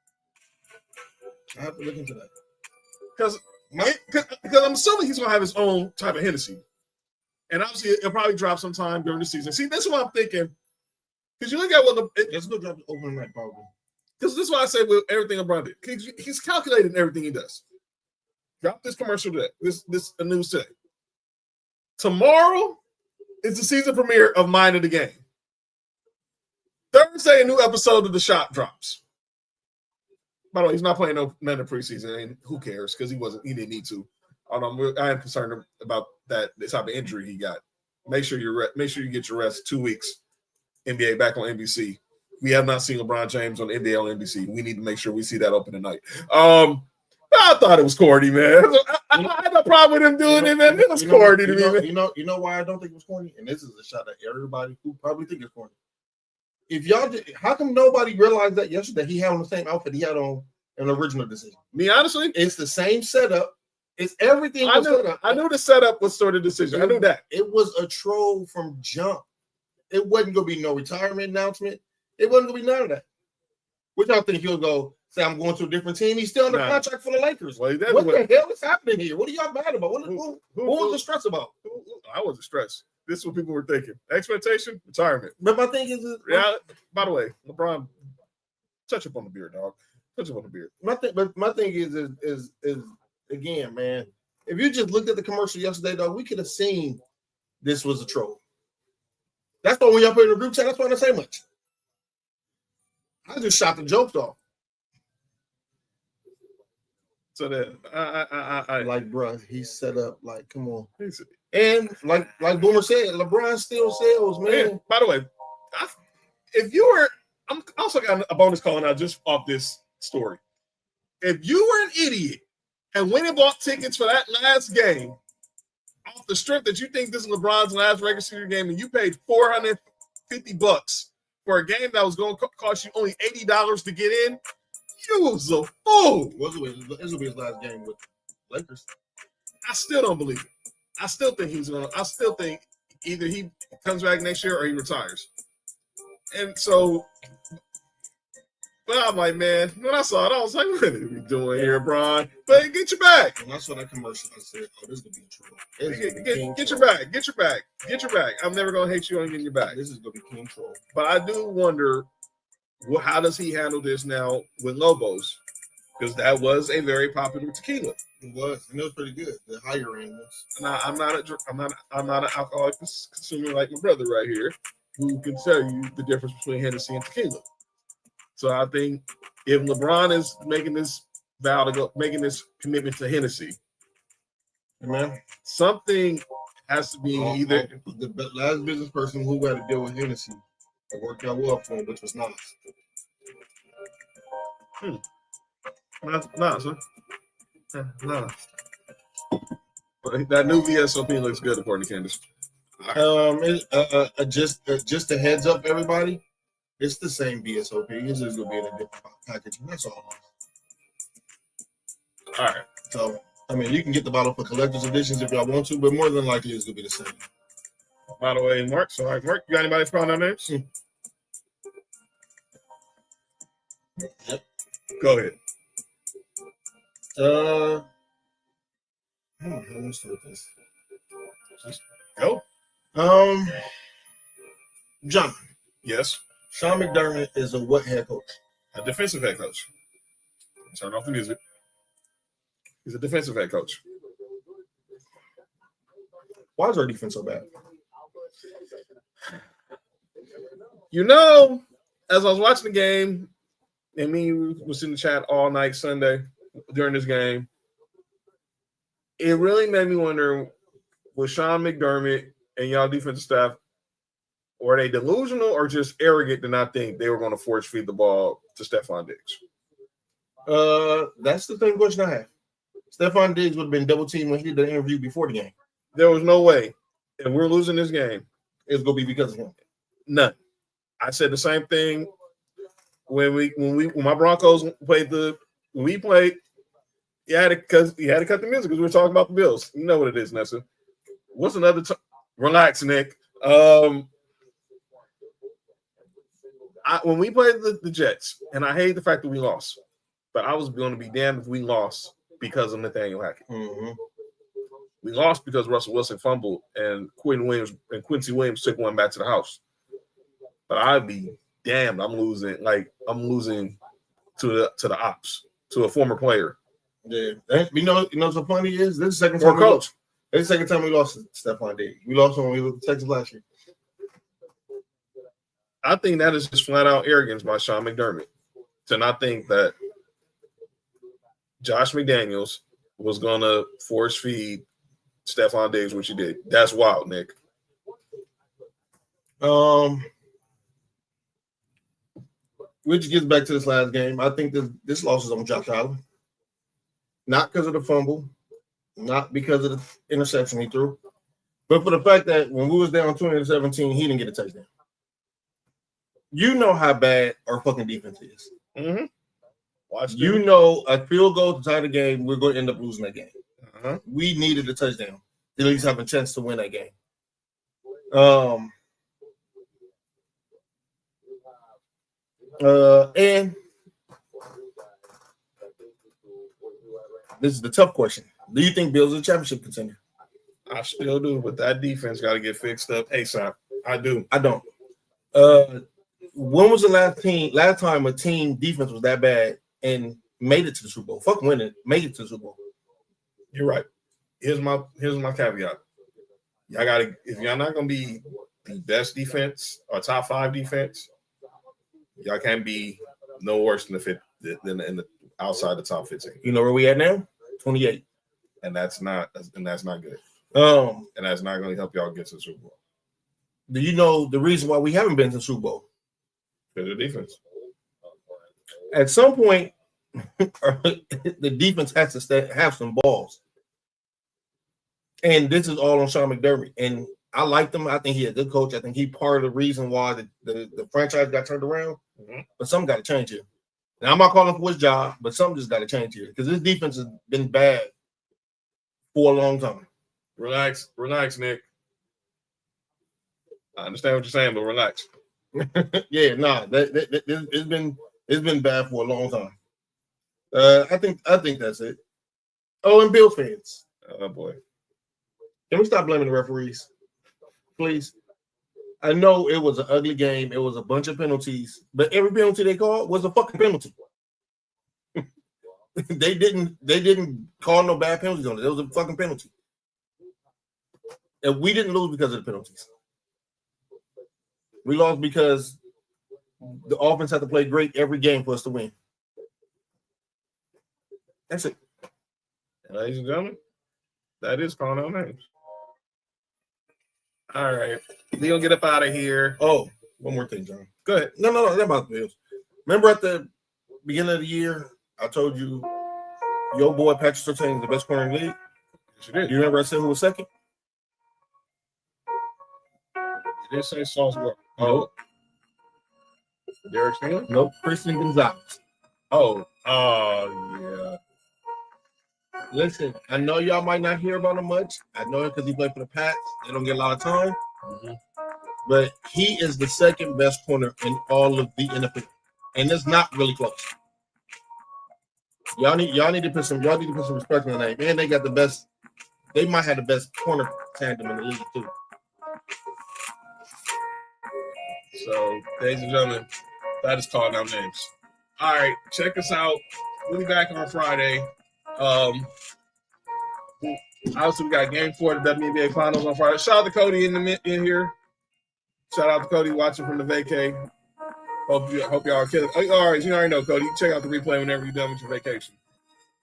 Because I'm assuming he's going to have his own type of Hennessy. And obviously, it'll probably drop sometime during the season. See, this is what I'm thinking. Because you look at what it's going to drop opening night, probably. Because this is what I say with everything LeBron did. He's calculating everything he does. Drop this commercial today. This news today. Tomorrow is the season premiere of Mind of the Game. Thursday, a new episode of The Shop drops. By the way, he's not playing none of the preseason, and who cares? Because he didn't need to. I am concerned about this type of injury he got. Make sure you get your rest. 2 weeks. NBA back on NBC. We have not seen LeBron James on NBA on NBC. We need to make sure we see that open tonight. I thought it was corny, man. I had no problem with him doing it, man. It was corny to me, man. You know why I don't think it was corny? And this is a shot at everybody who probably think it's corny. If y'all did, how come nobody realized that yesterday he had on the same outfit he had on an original decision? Me, honestly, it's the same setup. It's everything. I knew the setup was sort of decision. I knew that. It was a troll from jump. It wasn't going to be no retirement announcement. It wasn't going to be none of that. Which I think he'll go say, I'm going to a different team. He's still under contract for the Lakers. Well, what the hell is happening here? What are y'all mad about? What was the stress about? I wasn't stressed. This is what people were thinking. Expectation, retirement. But my thing is, by the way, LeBron, touch up on the beard, dog. Touch up on the beard. My thing is again, man. If you just looked at the commercial yesterday, dog, we could have seen this was a troll. That's why when y'all put in the group chat, that's why I don't say much. I just shot the jokes off. So that I like, bro, he's set up. Like, come on. And like Boomer said, LeBron still sells, man. And by the way, I'm also got a bonus calling out just off this story. If you were an idiot and went and bought tickets for that last game off the strength that you think this is LeBron's last regular season game, and you paid $450 for a game that was going to cost you only $80 to get in, you was a fool. This will be his last game with Lakers. I still don't believe it. I still think either he comes back next year or he retires. And so, but I'm like, man, when I saw it, I was like, what are we doing here, Bron? But get your back. When I saw that commercial, I said, oh, this is going to be trouble. Get your back. Get your back. Get your back. I'm never going to hate you on getting your back. This is going to be king troll. But I do wonder, how does he handle this now with Lobos? Because that was a very popular tequila. It was, and it was pretty good. The higher end was. Now, I'm not an alcoholic consumer like my brother right here, who can tell you the difference between Hennessy and tequila. So I think if LeBron is making this commitment to Hennessy, man, something has to be either the last business person who had to deal with Hennessy. It worked out well for him, which was nice. Nah, son. Nah. But that new VSOP looks good, according to Candace. Just a heads up, everybody. It's the same VSOP. It's just gonna be in a different packaging. That's all. All right. So, I mean, you can get the bottle for collector's editions if y'all want to, but more than likely, it's gonna be the same. By the way, Mark. So, all right, Mark, you got anybody's pronoun names? Yep. Go ahead. Let's start this. Just go. John. Yes. Sean McDermott is a what head coach? A defensive head coach. Turn off the music. He's a defensive head coach. Why is our defense so bad? You know, as I was watching the game, and me was in the chat all night Sunday during this game, it really made me wonder, was Sean McDermott and y'all defensive staff, were they delusional or just arrogant to not think they were going to force feed the ball to Stephon Diggs? That's the same question I have. Stephon Diggs would have been double teamed when he did the interview before the game. There was no way. If we're losing this game, it's going to be because of him. None. I said the same thing when my Broncos played when we played. You had to cut the music because we were talking about the Bills. You know what it is, Nessa. What's another? Relax, Nick. When we played the Jets, and I hate the fact that we lost, but I was going to be damned if we lost because of Nathaniel Hackett. Mm-hmm. We lost because Russell Wilson fumbled and Quincy Williams took one back to the house. But I'd be damned. I'm losing to the ops, to a former player. Yeah, you know what's so funny is this is the second time coach. It's the second time we lost to Stephon Diggs. We lost when we were Texas last year. I think that is just flat out arrogance by Sean McDermott to not think that Josh McDaniels was gonna force feed Stephon Diggs, which he did. That's wild, Nick. Which gets back to this last game. I think this loss is on Josh Allen. Not because of the fumble, not because of the interception he threw, but for the fact that when we was down 20-17, he didn't get a touchdown. You know how bad our fucking defense is. Mm-hmm. You know a field goal to tie the game, we're going to end up losing that game. Uh-huh. We needed a touchdown to at least have a chance to win that game. And this is the tough question. Do you think Bills are a championship contender? I still do, but that defense got to get fixed up ASAP. I do. I don't. When was the last time a team defense was that bad and made it to the Super Bowl? Fuck winning, made it to the Super Bowl. You're right. Here's my caveat. Y'all gotta, if y'all not gonna be the best defense or top 5 defense, y'all can't be no worse than the outside the top 15. You know where we at now? 28. And that's not good. And that's not going to help y'all get to the Super Bowl. Do you know the reason why we haven't been to the Super Bowl? Because of the defense. At some point, the defense has to have some balls. And this is all on Sean McDermott. And I liked him. I think he's a good coach. I think he's part of the reason why the franchise got turned around. Mm-hmm. But something got to change here. Now, I'm not calling for his job, but something just got to change here because this defense has been bad for a long time. Relax, Nick. I understand what you're saying, but relax. Yeah, it's been bad for a long time. I think that's it. Oh, and Bills fans. Oh boy, can we stop blaming the referees, please? I know it was an ugly game. It was a bunch of penalties, but every penalty they called was a fucking penalty. They didn't call no bad penalties on it. It was a fucking penalty. And we didn't lose because of the penalties. We lost because the offense had to play great every game for us to win. That's it. Ladies and gentlemen, that is calling out names. All right. We're going to get up out of here. Oh, one more thing, John. Go ahead. No, not about the Bills. Remember at the beginning of the year, I told you your boy Patrick Surtain is the best corner in the league? Yes, you did. You remember I said who was second? You did say Salzburg. Oh. Derek Stingley? Nope. Christian Gonzalez. Oh, yeah. Listen, I know y'all might not hear about him much. I know it because he played for the Pats. They don't get a lot of time. Mm-hmm. But he is the second best corner in all of the NFL. And it's not really close. Y'all need to put some respect on that name. And they got the best. They might have the best corner tandem in the league too. So, ladies and gentlemen, that is calling out names. All right, check us out. We'll be back on Friday. Obviously, we got Game 4 of the WNBA Finals on Friday. Shout out to Cody in here. Shout out to Cody watching from the vacay. Hope y'all are killing. Oh, all right, you already know, Cody. Check out the replay whenever you're done with your vacation.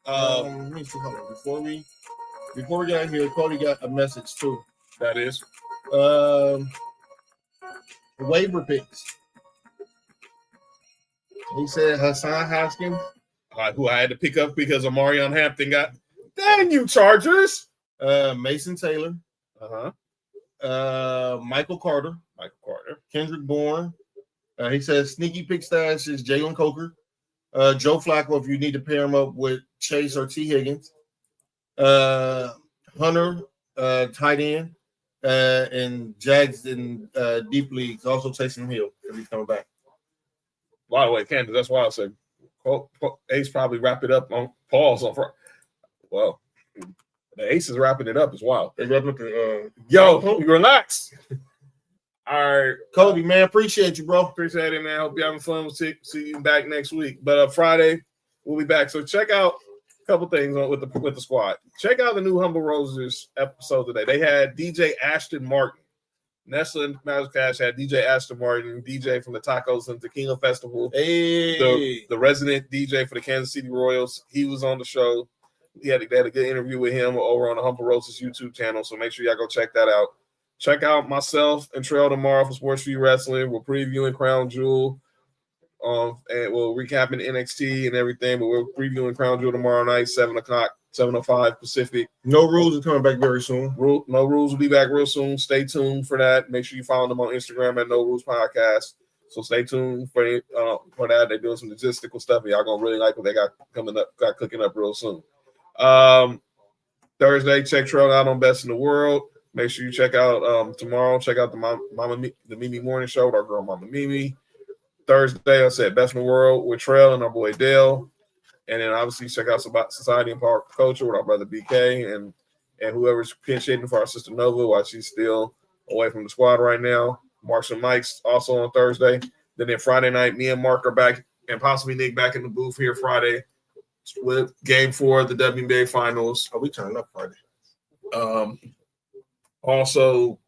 Let me see, hold on. Before we get out here, Cody got a message too. That is waiver picks. He said Hassan Haskins, who I had to pick up because Omarion Hampton got. Dang you, Chargers! Mason Taylor, Michael Carter, Kendrick Bourne. He says sneaky pick stash is Jalen Coker, Joe Flacco if you need to pair him up with Chase or T. Higgins, Hunter, tight end, and Jags in deep leagues. Also Taysom Hill if he's coming back. By the way, Candace, that's why I said Ace probably wrap it up on pause on Friday. Well, the Ace is wrapping it up as well. They wrapping up the yo, relax. All right, Cody, man, appreciate you, bro. Appreciate it, man. Hope you're having fun. We'll see you back next week. But Friday, we'll be back. So check out a couple things with the squad. Check out the new Humble Roses episode today. They had DJ Ashton Martin. Nessa and Magic Cash had DJ Ashton Martin, DJ from the Tacos and Tequila Festival. Hey, the resident DJ for the Kansas City Royals. He was on the show. They had a good interview with him over on the Humble Roses YouTube channel. So make sure y'all go check that out. Check out myself and Trail tomorrow for Sports4U Wrestling. We're previewing Crown Jewel, and we'll recapping NXT and everything. But we're previewing Crown Jewel tomorrow night, 7:05 Pacific. No Rules is coming back very soon. No Rules will be back real soon. Stay tuned for that. Make sure you follow them on Instagram at No Rules Podcast. So stay tuned for that. They're doing some logistical stuff, and y'all gonna really like what they got cooking up real soon. Thursday, check Trail out on Best in the World. Make sure you check out tomorrow. Check out the Mimi Morning Show with our girl Mama Mimi. Thursday, I said Best in the World with Trail and our boy Dale. And then obviously check out Society and Power Culture with our brother BK and whoever's pinch hitting for our sister Nova while she's still away from the squad right now. Marks and Mike's also on Thursday. Then Friday night, me and Mark are back and possibly Nick back in the booth here Friday with Game 4 of the WNBA Finals. Oh, we turning up Friday. Also,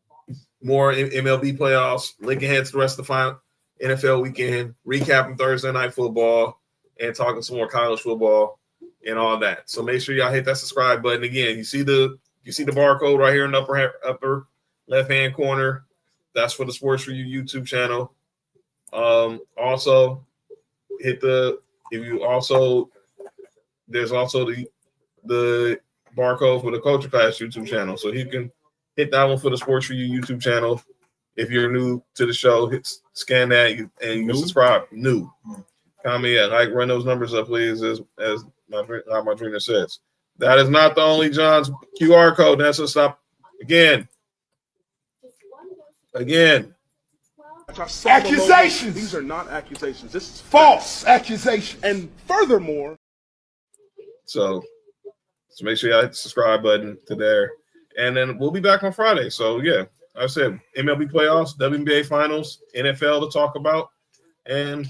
more MLB playoffs, linking ahead to the rest of the final NFL weekend, recapping Thursday night football, and talking some more college football and all that. So make sure y'all hit that subscribe button. Again, you see the barcode right here in the upper left-hand corner. That's for the Sports4U YouTube channel. Also, there's also the barcode for the Culture Class YouTube channel. So you can hit that one for the Sports4U YouTube channel. If you're new to the show, scan that and you can subscribe. New. Comment, run those numbers up, please, as my trainer says. That is not the only John's QR code. That's a stop. Again. Accusations. These are not accusations. This is false accusation. And furthermore. So make sure y'all hit the subscribe button to there. And then we'll be back on Friday. So, yeah, I said MLB playoffs, WNBA finals, NFL to talk about. And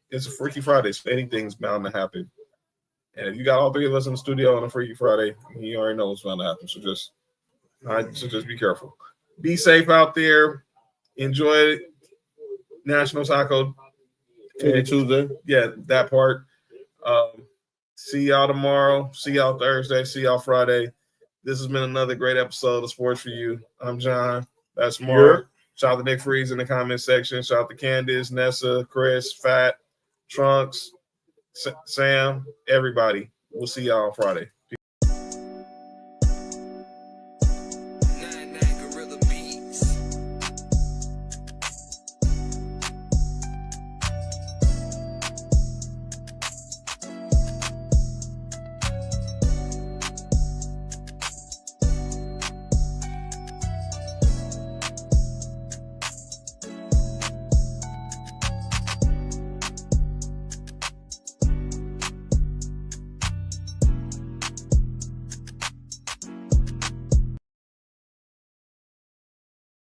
it's a Freaky Friday, so anything's bound to happen. And if you got all three of us in the studio on a Freaky Friday, you already know what's bound to happen. So just be careful. Be safe out there. Enjoy National Taco Tuesday. Yeah, that part. See y'all tomorrow. See y'all Thursday. See y'all Friday. This has been another great episode of Sports4U. I'm John. That's Mark. Shout out to Nick Freeze in the comment section. Shout out to Candace, Nessa, Chris, Fat, Trunks, Sam, everybody. We'll see y'all on Friday.